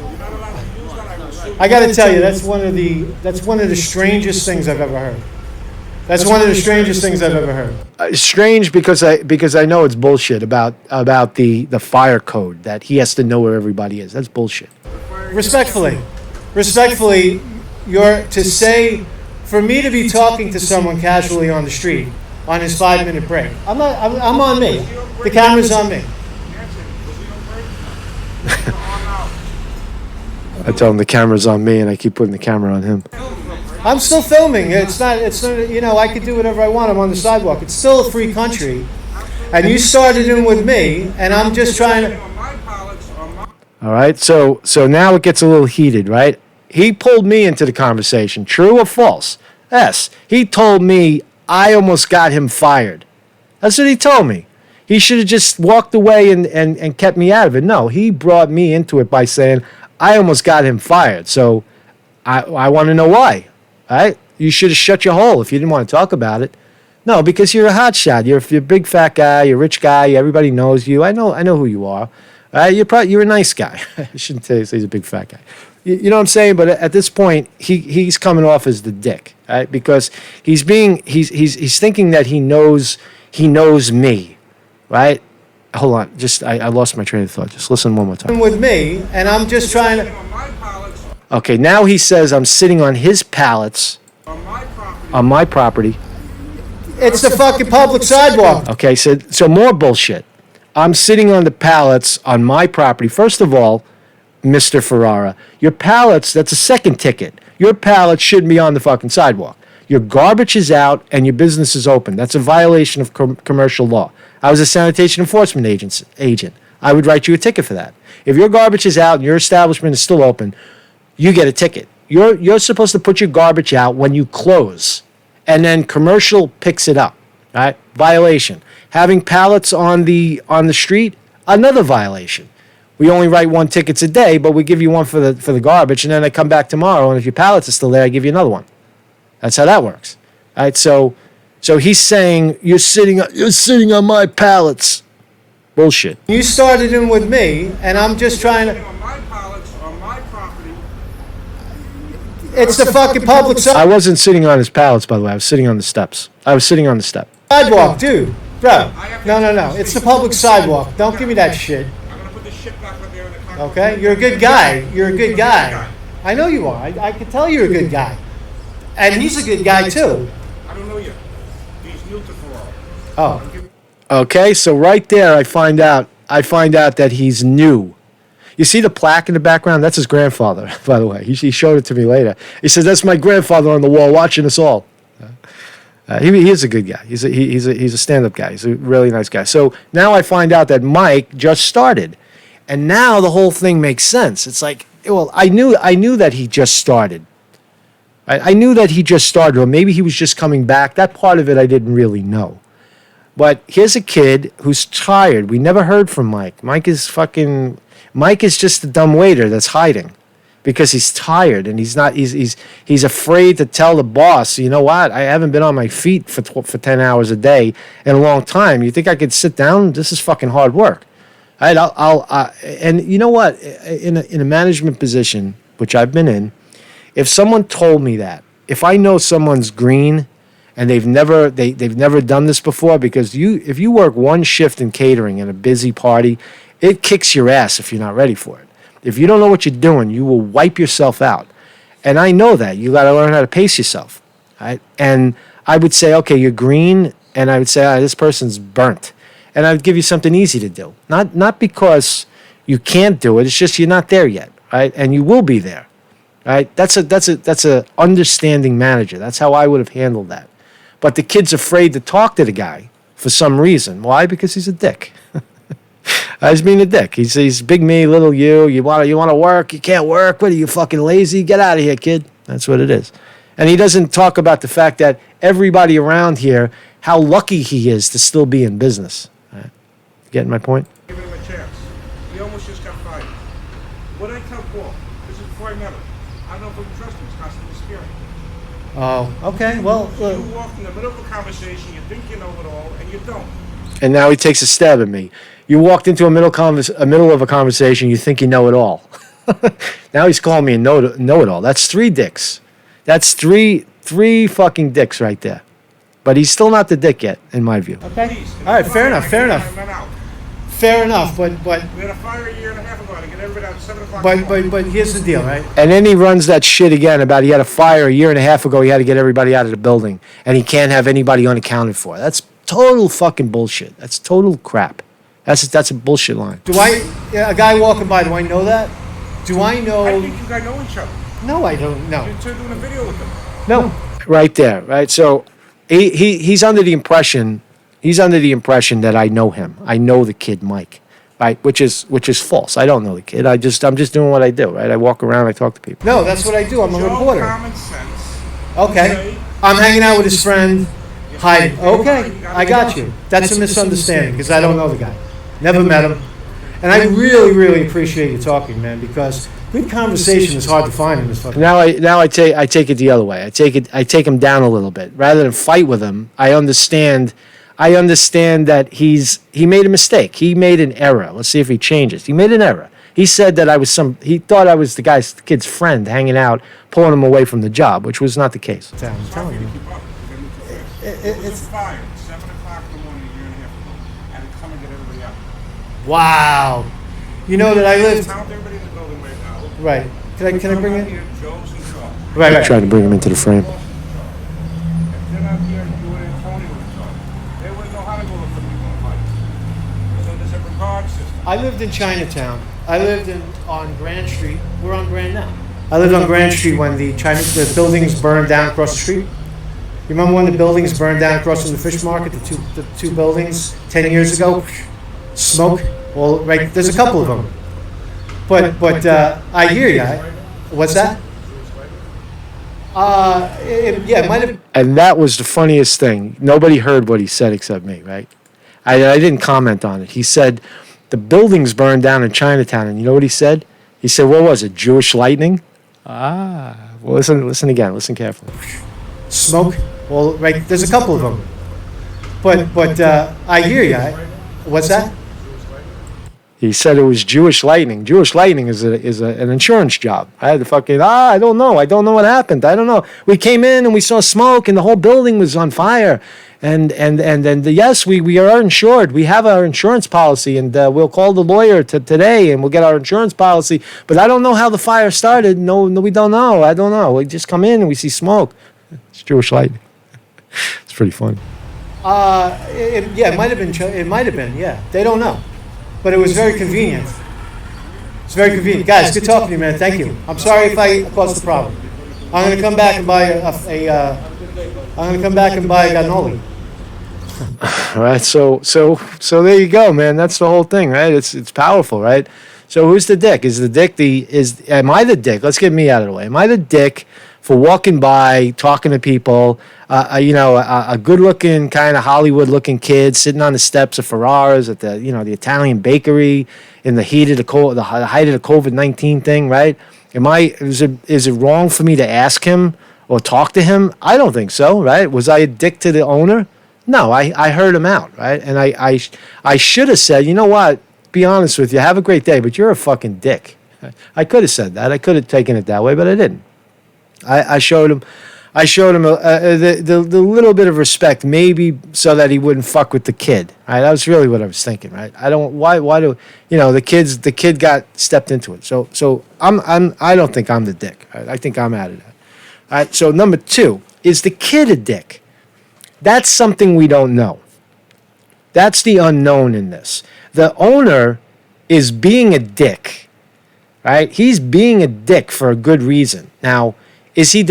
I got to tell you, that's one of the strangest things I've ever heard. That's one of the strangest things I've ever heard. Strange because I know it's bullshit about the fire code, that he has to know where everybody is. That's bullshit. Respectfully, for me to be talking to someone casually on the street on his 5-minute break, I'm on me. The camera's on me. I tell him the camera's on me, and I keep putting the camera on him. I'm still filming. It's not. I can do whatever I want. I'm on the sidewalk. It's still a free country, and you started in with me, and I'm just trying to. All right. So now it gets a little heated, right? He pulled me into the conversation. True or false? Yes. He told me I almost got him fired. That's what he told me. He should have just walked away and kept me out of it. No, he brought me into it by saying I almost got him fired. So I want to know why. Right? You should have shut your hole if you didn't want to talk about it. No, because you're a hotshot. You're a big fat guy. You're a rich guy. Everybody knows you. I know who you are. You're a nice guy. I shouldn't say he's a big fat guy. You know what I'm saying? But at this point, he's coming off as the dick, right? Because he's thinking that he knows me, right? Hold on, I lost my train of thought. Just listen one more time. With me, and I'm just trying to. Okay, now he says I'm sitting on his pallets on my property. It's the fucking public sidewalk. Okay, so more bullshit. I'm sitting on the pallets on my property. First of all, Mr. Ferrara, your pallets, that's a second ticket. Your pallets shouldn't be on the fucking sidewalk. Your garbage is out and your business is open. That's a violation of commercial law. I was a sanitation enforcement agent. I would write you a ticket for that. If your garbage is out and your establishment is still open, you get a ticket. You're supposed to put your garbage out when you close, and then commercial picks it up. Right? Violation. Having pallets on the street, another violation. We only write 1 tickets a day, but we give you one for the garbage, and then I come back tomorrow, and if your pallets are still there, I give you another one. That's how that works. All right? So he's saying you're sitting on my pallets. Bullshit. You started in with me, and I'm just trying to. On my pallets, on my property. It's the fucking public sidewalk. I wasn't sitting on his pallets, by the way. I was sitting on the steps. Sidewalk, dude. Bro. No. It's the public sidewalk. Don't give me that shit. I'm gonna put this shit back up there in the car. Okay? You're a good guy. I know you are. I can tell you're a good guy. And he's a good guy too. I don't know you. He's new to Ferrara. Oh. Okay, so right there I find out that he's new. You see the plaque in the background? That's his grandfather, by the way. He showed it to me later. He says, that's my grandfather on the wall watching us all. He is a good guy. He's a stand-up guy. He's a really nice guy. So now I find out that Mike just started. And now the whole thing makes sense. It's like, well, I knew that he just started. I knew that he just started, or maybe he was just coming back. That part of it I didn't really know. But here's a kid who's tired. We never heard from Mike. Mike is just a dumb waiter that's hiding. because he's tired and he's afraid to tell the boss, you know what, I haven't been on my feet for 10 hours a day in a long time. You think I could sit down? This is fucking hard work. All right, and you know what, in a management position, which I've been in, if someone told me that, if I know someone's green and they've never done this before, because if you work one shift in catering in a busy party, it kicks your ass if you're not ready for it. If you don't know what you're doing, you will wipe yourself out. And I know that. You got to learn how to pace yourself. Right? And I would say, okay, you're green, and I would say, this person's burnt. And I would give you something easy to do. Not because you can't do it, it's just you're not there yet, right? And you will be there. Right? That's a understanding manager. That's how I would have handled that. But the kid's afraid to talk to the guy for some reason. Why? Because he's a dick. He's being a dick. He's big me, little you. You want to work? You can't work. What are you, fucking lazy? Get out of here, kid. That's what it is. And he doesn't talk about the fact that everybody around here, how lucky he is to still be in business. Right? Getting my point? Giving him a chance. He almost just got fired. What did I tell Paul? This is before I met him. I don't know if we can trust him. He's constantly scaring. Oh, okay. Well, you walk in the middle of a conversation, you think you know it all, and you don't. And now he takes a stab at me. You walked into a middle of a conversation, you think you know it all. Now he's calling me a know-it-all. That's 3 dicks. That's three fucking dicks right there. But he's still not the dick yet, in my view. Okay. All right, fair enough. Fair enough, but we had a fire a year and a half ago to get everybody out at 7 o'clock. But here's the deal, right? And then he runs that shit again about he had a fire a year and a half ago. He had to get everybody out of the building, and he can't have anybody unaccounted for. That's total fucking bullshit. That's total crap. That's a bullshit line. A guy walking by, do I know that? Do I know? I think you guys know each other. No, I don't know. You're doing a video with them. No. Right there, right? So he's under the impression that I know him. I know the kid Mike, right? Which is false. I don't know the kid. I'm just doing what I do, right? I walk around, I talk to people. No, that's what I do. I'm a reporter. Common sense. Okay. I'm hanging out with his friend. Hi. Okay. I got you. That's a misunderstanding because I don't know the guy. Never met him. And I really, really appreciate you talking, man, because good conversation is hard to find in this fucking. Now I take it the other way. I take him down a little bit. Rather than fight with him, I understand that he made a mistake. He made an error. Let's see if he changes. He made an error. He said that he thought I was the kid's friend hanging out, pulling him away from the job, which was not the case. I'm telling you. It's fired 7 o'clock in the morning a year and a half ago, and come and get everybody out. Wow. You know that I lived. Count everybody in the building right now. Right. Can I bring it? Joe's and Shaw. Right. Trying to bring him into the frame. If they're not here, you and Tony would talk. They wouldn't know how to go look for people in fight. So there's a regard system. I lived in Chinatown. I lived on Grand Street. We're on Grand now. I lived on Grand Street when the buildings burned down across the street. You remember when the buildings burned down across from the fish market, the two buildings 10 years ago? Smoke. Well, right. There's a couple of them. But I hear you. What's that? It might have. And that was the funniest thing. Nobody heard what he said except me, right? I didn't comment on it. He said the buildings burned down in Chinatown, and you know what he said? He said, "What was it? Jewish lightning?" Well, listen again. Listen carefully. Smoke. Well, right. There's a couple of them. But I hear you. What's that? He said it was Jewish lightning. Jewish lightning is an insurance job. I had to fucking, I don't know. I don't know what happened. I don't know. We came in and we saw smoke and the whole building was on fire. And yes, we are insured. We have our insurance policy, and we'll call the lawyer today and we'll get our insurance policy. But I don't know how the fire started. No, we don't know. I don't know. We just come in and we see smoke. It's Jewish lightning. It's pretty funny. It might have been. It might have been. Yeah, they don't know, but it was very convenient. It's very convenient, guys. Good talking to you, man. Thank you. I'm sorry if I caused the problem. I'm going to come back and buy I'm going to come back and buy a cannoli. All right, so there you go, man. That's the whole thing, right? It's powerful, right? So who's the dick? Am I the dick? Let's get me out of the way. Am I the dick for walking by, talking to people. A good-looking kind of Hollywood-looking kid sitting on the steps of Ferrara's at the Italian bakery in the heat of the height of the COVID-19 thing, right? Is it wrong for me to ask him or talk to him? I don't think so, right? Was I a dick to the owner? No, I heard him out, right? And I should have said, you know what? Be honest with you, have a great day, but you're a fucking dick. I could have said that. I could have taken it that way, but I didn't. I showed him the little bit of respect, maybe so that he wouldn't fuck with the kid. Right? That was really what I was thinking. Right? Why do the kid got stepped into it. So I don't think I'm the dick. Right? I think I'm out of that. All right. So number 2, is the kid a dick? That's something we don't know. That's the unknown in this. The owner is being a dick. Right? He's being a dick for a good reason. Now, is he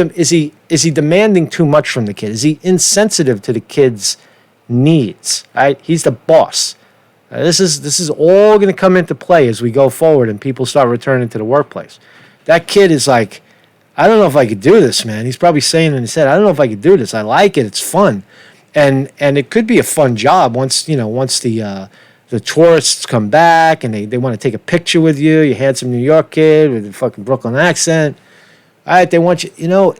demanding too much from the kid? Is he insensitive to the kid's needs? Right? He's the boss. This is all going to come into play as we go forward and people start returning to the workplace. That kid is like, I don't know if I could do this, man. He's probably saying in his head, I don't know if I could do this. I like it. It's fun, and it could be a fun job once the tourists come back and they want to take a picture with you. You handsome New York kid with a fucking Brooklyn accent. All right, they want you.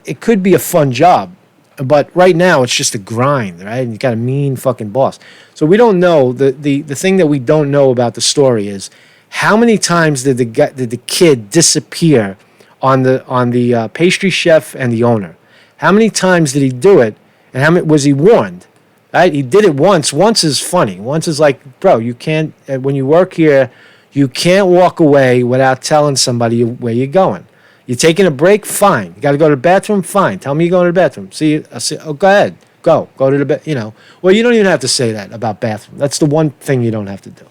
It could be a fun job, but right now it's just a grind, right? And you got a mean fucking boss. So we don't know. The thing that we don't know about the story is how many times did the kid disappear on the pastry chef and the owner? How many times did he do it? And how many was he warned? Right? He did it once. Once is funny. Once is like, bro, you can't. When you work here, you can't walk away without telling somebody where you're going. You're taking a break? Fine. You got to go to the bathroom? Fine. Tell me you're going to the bathroom. Go ahead. Go to the bathroom. Well, you don't even have to say that about bathroom. That's the one thing you don't have to do.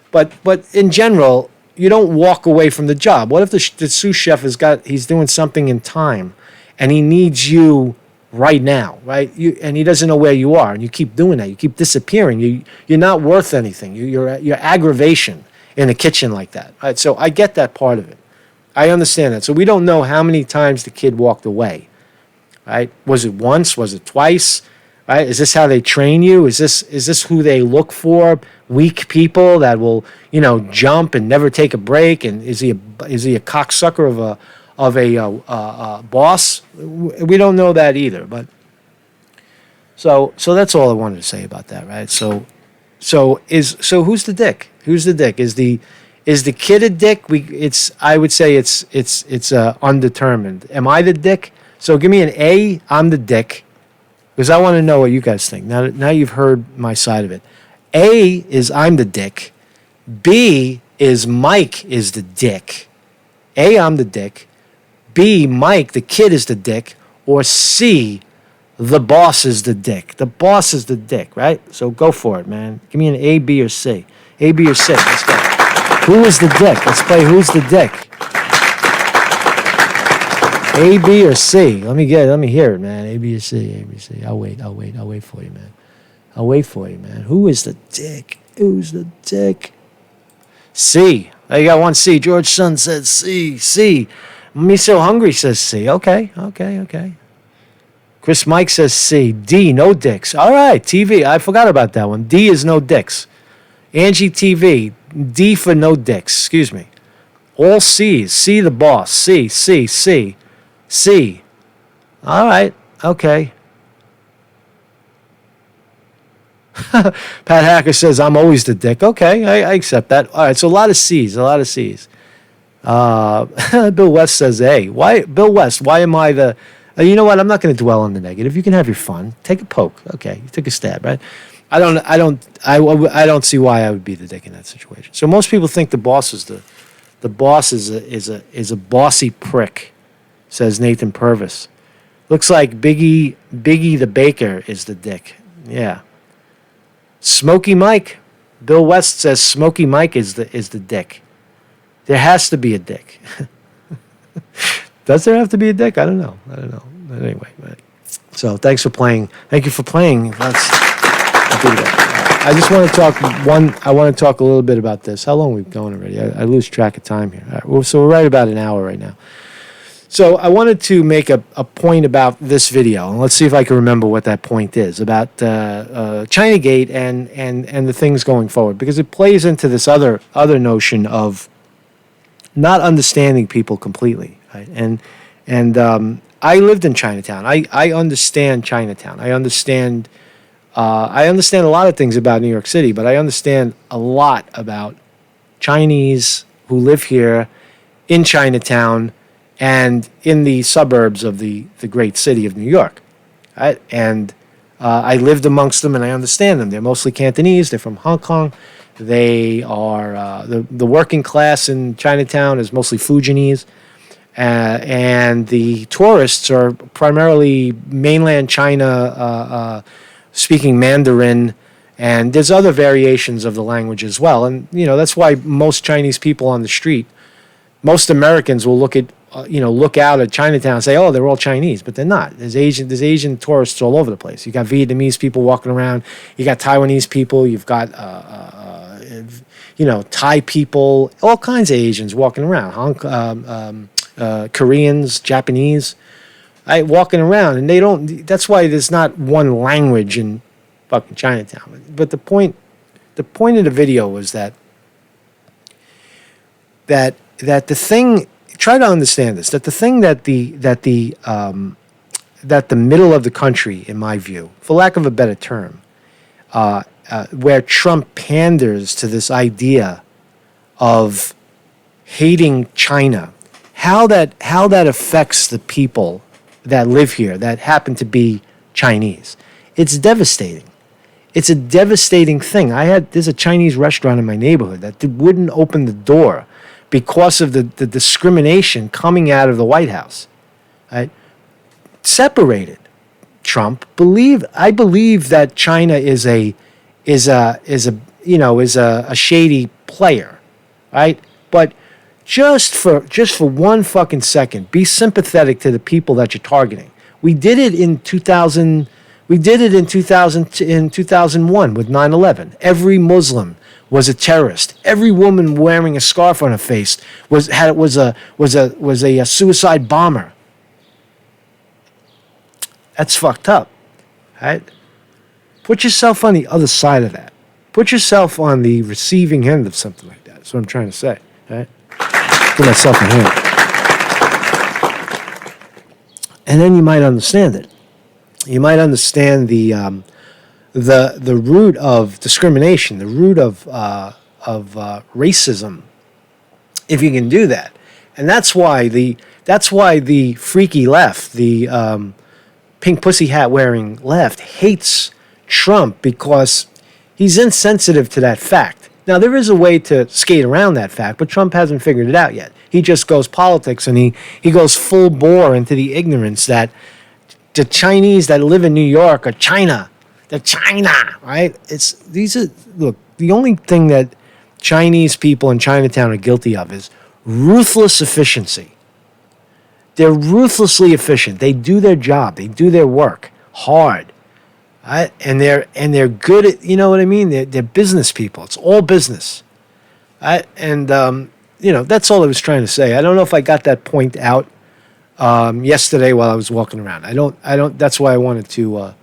But in general, you don't walk away from the job. What if the sous chef he's doing something in time and he needs you right now, right? And he doesn't know where you are, and you keep doing that. You keep disappearing. You're not worth anything. You're aggravation in a kitchen like that. Right? So I get that part of it. I understand that. So we don't know how many times the kid walked away. Right? Was it once? Was it twice? Right? Is this how they train you? Is this who they look for? Weak people that will, jump and never take a break? And is he a cocksucker of a boss? We don't know that either. But so that's all I wanted to say about that. Right? So who's the dick? Who's the dick? Is the kid a dick? I would say it's undetermined. Am I the dick? So give me an A. I'm the dick, because I want to know what you guys think. Now you've heard my side of it. A is I'm the dick. B is Mike is the dick. A, I'm the dick. B, Mike, the kid, is the dick. Or C, the boss is the dick. The boss is the dick, right? So go for it, man. Give me an A, B, or C. A, B, or C. Let's go. Who is the dick? Let's play Who's the Dick. A, B, or C? Let me hear it, man. A, B, or C? A, B, C. I'll wait for you, man. Who is the dick? Who's the dick? C. I got one C. George Sun said C. C. Me So Hungry says C. Okay. Chris Mike says C. D, no dicks. All right, TV. I forgot about that one. D is no dicks. Angie TV. D for no dicks. Excuse me. All C's. C the boss. C. All right. Okay. Pat Hacker says, I'm always the dick. Okay, I accept that. All right, so a lot of C's. Bill West says A. Why, Bill West, why am I the... you know what? I'm not going to dwell on the negative. You can have your fun. Take a poke. Okay, you took a stab, right? I don't see why I would be the dick in that situation. So most people think the boss is a bossy prick, says Nathan Purvis. Looks like Biggie the Baker is the dick. Yeah. Smokey Mike. Bill West says Smokey Mike is the dick. There has to be a dick. Does there have to be a dick? I don't know. But anyway, so thanks for playing. Thank you for playing. I just want to talk I want to talk a little bit about this. How long are we going already? I lose track of time here. All right, so we're right about an hour right now. So I wanted to make a point about this video, and let's see if I can remember what that point is about Chinagate and the things going forward, because it plays into this other notion of not understanding people completely. Right? And I lived in Chinatown. I understand Chinatown. I understand a lot of things about New York City, but I understand a lot about Chinese who live here in Chinatown and in the suburbs of the great city of New York. Right? And I lived amongst them, and I understand them. They're mostly Cantonese. They're from Hong Kong. They are the working class in Chinatown is mostly Fujianese, and the tourists are primarily mainland China speaking Mandarin, and there's other variations of the language as well. And that's why most Chinese people on the street, most Americans will look out at Chinatown and say, "Oh, they're all Chinese," but they're not. There's Asian tourists all over the place. You got Vietnamese people walking around. You got Taiwanese people. You've got Thai people, all kinds of Asians walking around. Koreans, Japanese, walking around, and they don't. That's why there's not one language in fucking Chinatown. But the point of the video was that the thing. Try to understand this. That the thing that the middle of the country, in my view, for lack of a better term, where Trump panders to this idea of hating China, how that affects the people that live here that happen to be Chinese. It's devastating. It's a devastating thing. There's a Chinese restaurant in my neighborhood that wouldn't open the door because of the discrimination coming out of the White House. Right? Separated. Trump I believe that China is a shady player, right? But just for one fucking second, be sympathetic to the people that you're targeting. We did it in 2000. We did it in 2001 with 9/11. Every Muslim was a terrorist. Every woman wearing a scarf on her face was a suicide bomber. That's fucked up, right? Put yourself on the other side of that. Put yourself on the receiving end of something like that. That's what I'm trying to say, right? Give myself a hand. And then you might understand it. You might understand the root of discrimination, the root of racism, if you can do that. And that's why the freaky left, the pink pussy hat wearing left, hates Trump, because he's insensitive to that fact. Now, there is a way to skate around that fact, but Trump hasn't figured it out yet. He just goes politics, and he goes full bore into the ignorance that the Chinese that live in New York are China. They're China, right? Look, the only thing that Chinese people in Chinatown are guilty of is ruthless efficiency. They're ruthlessly efficient. They do their job. They do their work hard. Right? And they're good at, you know what I mean? They're business people. It's all business. Right? And that's all I was trying to say. I don't know if I got that point out yesterday while I was walking around. I don't. That's why I wanted to.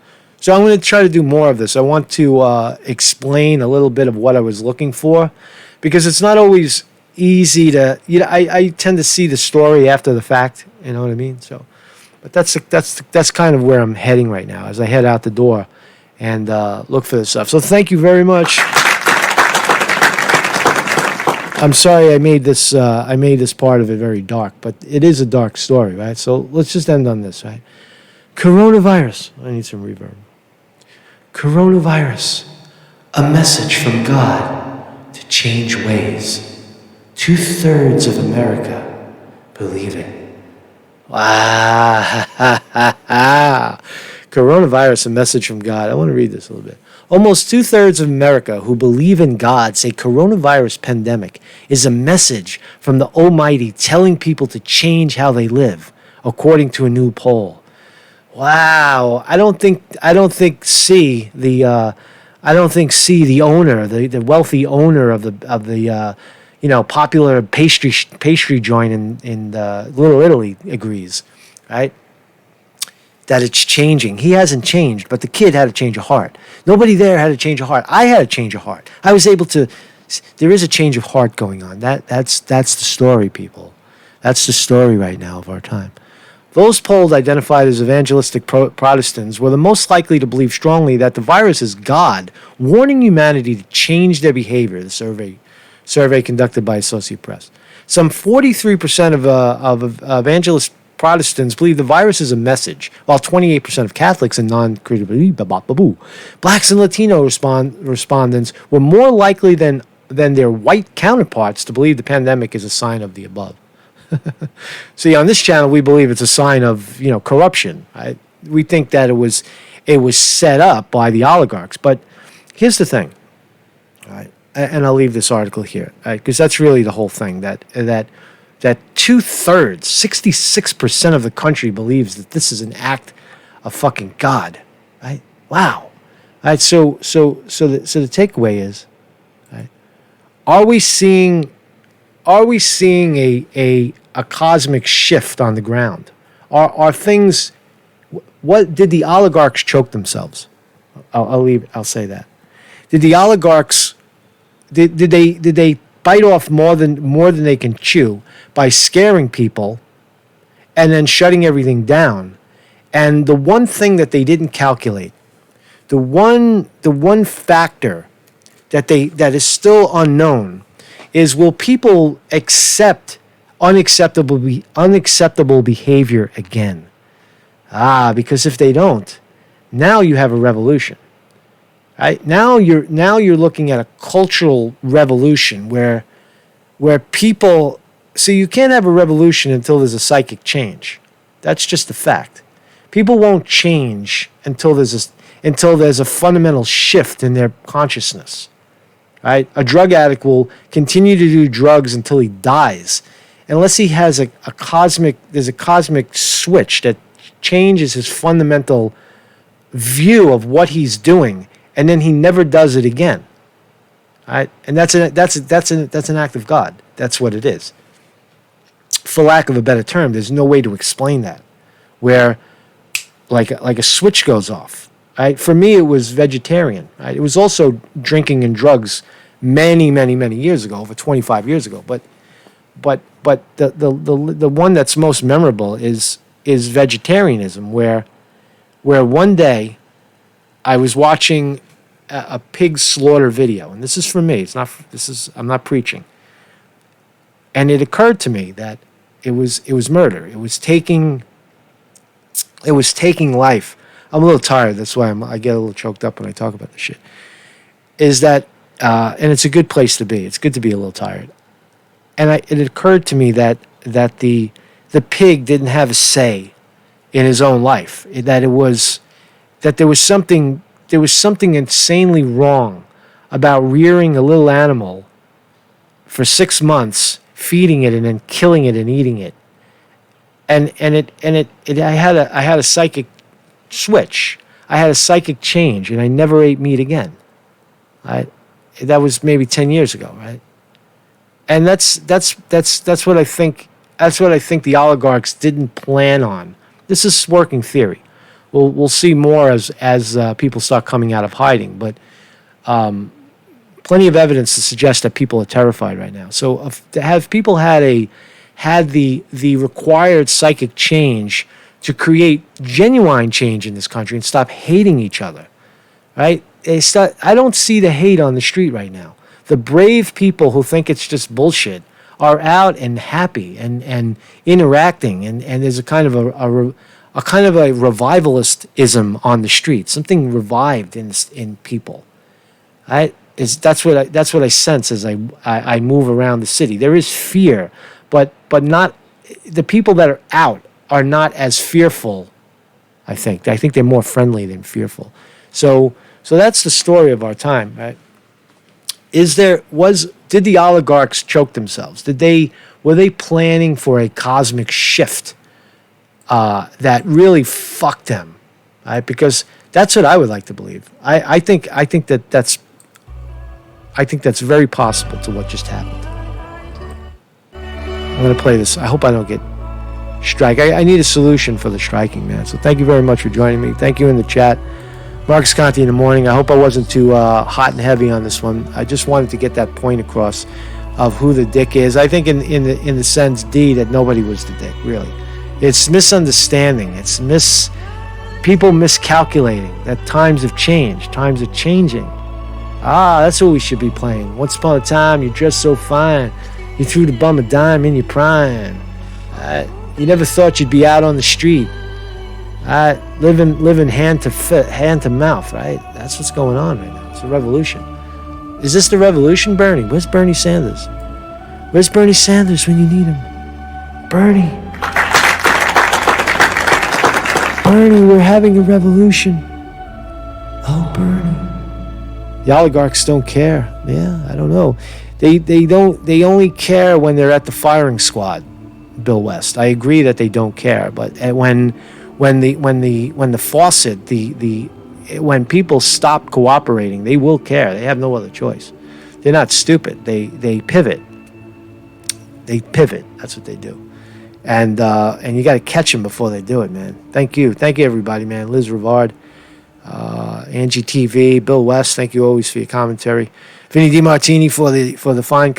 So I'm going to try to do more of this. I want to explain a little bit of what I was looking for, because it's not always easy to. I tend to see the story after the fact. You know what I mean? So, but that's kind of where I'm heading right now as I head out the door and look for this stuff. So thank you very much. I'm sorry I made this part of it very dark, but it is a dark story, right? So let's just end on this, right? Coronavirus. I need some reverb. Coronavirus. A message from God to change ways. 2/3 of America believe it. Wow. Coronavirus, a message from God. I want to read this a little bit. Almost 2/3 of America who believe in God say coronavirus pandemic is a message from the Almighty telling people to change how they live, according to a new poll. Wow. I don't think C, the owner, the wealthy owner of the popular pastry joint in Little Italy agrees, right? That it's changing. He hasn't changed, but the kid had a change of heart. Nobody there had a change of heart. I had a change of heart. I was able to. There is a change of heart going on. That's the story, people. That's the story right now of our time. Those polled identified as evangelistic Protestants were the most likely to believe strongly that the virus is God warning humanity to change their behavior. The survey conducted by Associated Press. Some 43% of evangelist Protestants believe the virus is a message, while 28% of Catholics and non-critical blacks and Latino respondents were more likely than their white counterparts to believe the pandemic is a sign of the above. See, on this channel, we believe it's a sign of corruption. Right? We think that it was set up by the oligarchs. But here's the thing, right? And I'll leave this article here, because that's really the whole thing. That 2/3, 66% of the country believes that this is an act of fucking God, right? Wow. All right. So the takeaway is, right? Are we seeing a cosmic shift on the ground? Are things? What did the oligarchs choke themselves? I'll say that. Did the oligarchs? Did they bite off more than they can chew by scaring people, and then shutting everything down? And the one thing that they didn't calculate, the one factor that is still unknown, is will people accept unacceptable behavior again? Because if they don't, now you have a revolution. Right? Now you're looking at a cultural revolution where people. So you can't have a revolution until there's a psychic change. That's just a fact. People won't change until there's a fundamental shift in their consciousness. Right? A drug addict will continue to do drugs until he dies, unless he has a cosmic switch that changes his fundamental view of what he's doing, and then he never does it again. Right? And that's an act of God. That's what it is. For lack of a better term, there's no way to explain that. Where like a switch goes off. Right? For me, it was vegetarian. Right? It was also drinking and drugs many, many, many years ago, over 25 years ago. But the one that's most memorable is vegetarianism, where one day I was watching a pig slaughter video, and this is for me. I'm not preaching. And it occurred to me that it was murder. It was taking life. I'm a little tired. That's why I get a little choked up when I talk about this shit. Is that, and it's a good place to be. It's good to be a little tired. And it occurred to me that the pig didn't have a say in his own life. That there was something insanely wrong about rearing a little animal for 6 months, feeding it and then killing it and eating it. And I had a psychic switch. I had a psychic change, and I never ate meat again. Right? That was maybe 10 years ago, right? And that's what I think. That's what I think the oligarchs didn't plan on. This is working theory. We'll see more as people start coming out of hiding, but plenty of evidence to suggest that people are terrified right now. So to have people had the required psychic change to create genuine change in this country and stop hating each other, right? I don't see the hate on the street right now. The brave people who think it's just bullshit are out and happy and interacting, and there's a kind of a revivalistism on the street, something revived in people. That's what I sense as I move around the city. There is fear, but not the people that are out are not as fearful. I think they're more friendly than fearful. So that's the story of our time, right? Did the oligarchs choke themselves? Were they planning for a cosmic shift that really fucked them? Right? Because that's what I would like to believe. I think that's very possible to what just happened. I'm going to play this. I hope I don't get strike. I need a solution for the striking, man. So thank you very much for joining me. Thank you in the chat. Marcus Conte in the morning. I hope I wasn't too hot and heavy on this one. I just wanted to get that point across of who the dick is. I think in the sense D that nobody was the dick, really. It's misunderstanding. It's people miscalculating that times have changed. Times are changing. That's what we should be playing. Once upon a time, you dressed so fine. You threw the bum a dime in your prime. You never thought you'd be out on the street. Living hand to mouth, right? That's what's going on right now. It's a revolution. Is this the revolution, Bernie? Where's Bernie Sanders? Where's Bernie Sanders when you need him? Bernie, we're having a revolution. Oh, Bernie. The oligarchs don't care. Yeah, I don't know. They only care when they're at the firing squad, Bill West. I agree that they don't care, but when the faucet, when people stop cooperating, they will care. They have no other choice. They're not stupid. They pivot. They pivot. That's what they do. And you got to catch them before they do it, man. Thank you everybody, man. Liz Rivard, Angie TV, Bill West. Thank you always for your commentary. Vinny DiMartini for the fine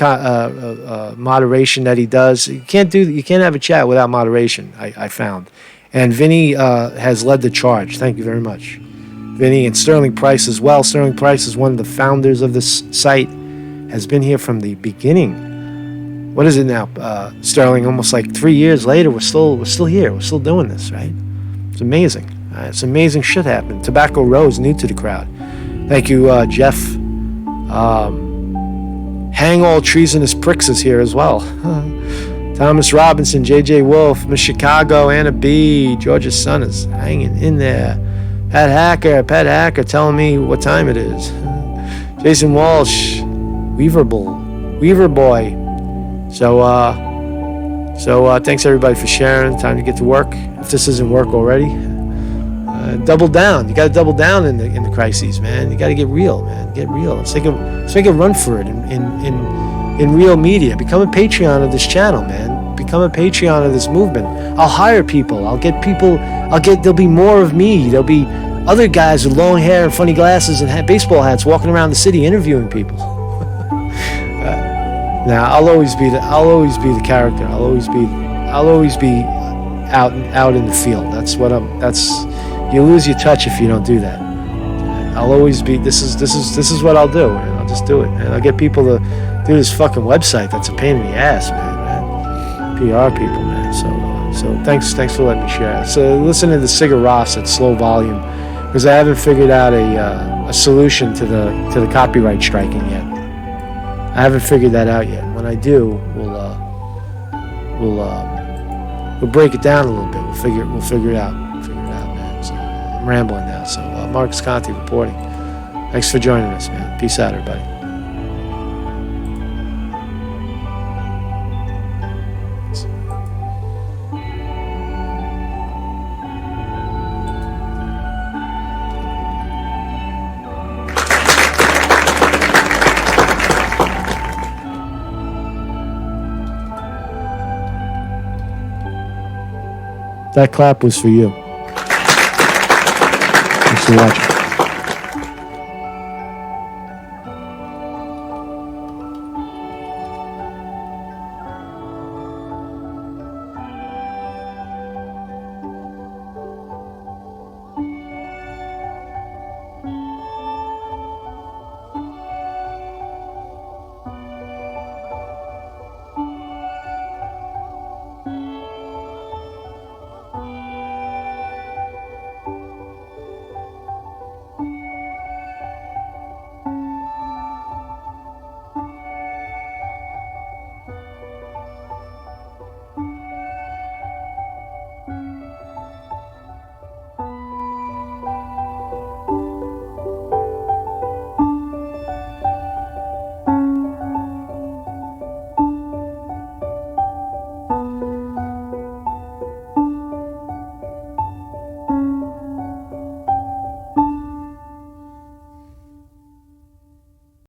moderation that he does. You can't have a chat without moderation. I found. And Vinny has led the charge. Thank you very much. Vinny and Sterling Price as well. Sterling Price is one of the founders of this site. Has been here from the beginning. What is it now, Sterling? Almost like 3 years later, we're still here. We're still doing this, right? It's amazing. It's amazing shit happened. Tobacco Rose, new to the crowd. Thank you, Jeff. Hang all treasonous pricks is here as well. Thomas Robinson, J.J. Wolf, Miss Chicago, Anna B., Georgia Sun is hanging in there. Pat Hacker telling me what time it is. Jason Walsh, Weaver Boy. So thanks everybody for sharing. Time to get to work. If this isn't work already, double down. You got to double down in the crises, man. You got to get real, man. Get real. Let's make a run for it in real media. Become a Patreon of this channel, man. Become a Patreon of this movement. I'll hire people. There'll be more of me. There'll be other guys with long hair and funny glasses and baseball hats walking around the city interviewing people. Now I'll always be the character. I'll always be out in the field. You lose your touch if you don't do that. I'll always be. This is what I'll do, and I'll just do it, and I'll get people to do this fucking website. That's a pain in the ass, man. PR people, man. So thanks for letting me share. So listen to the Sigur Rós at slow volume, because I haven't figured out a solution to the copyright striking yet. I haven't figured that out yet. When I do, we'll break it down a little bit. We'll figure it out. Man. So I'm rambling now. So Marcus Conte reporting. Thanks for joining us, man. Peace out, everybody. That clap was for you. Thanks for watching.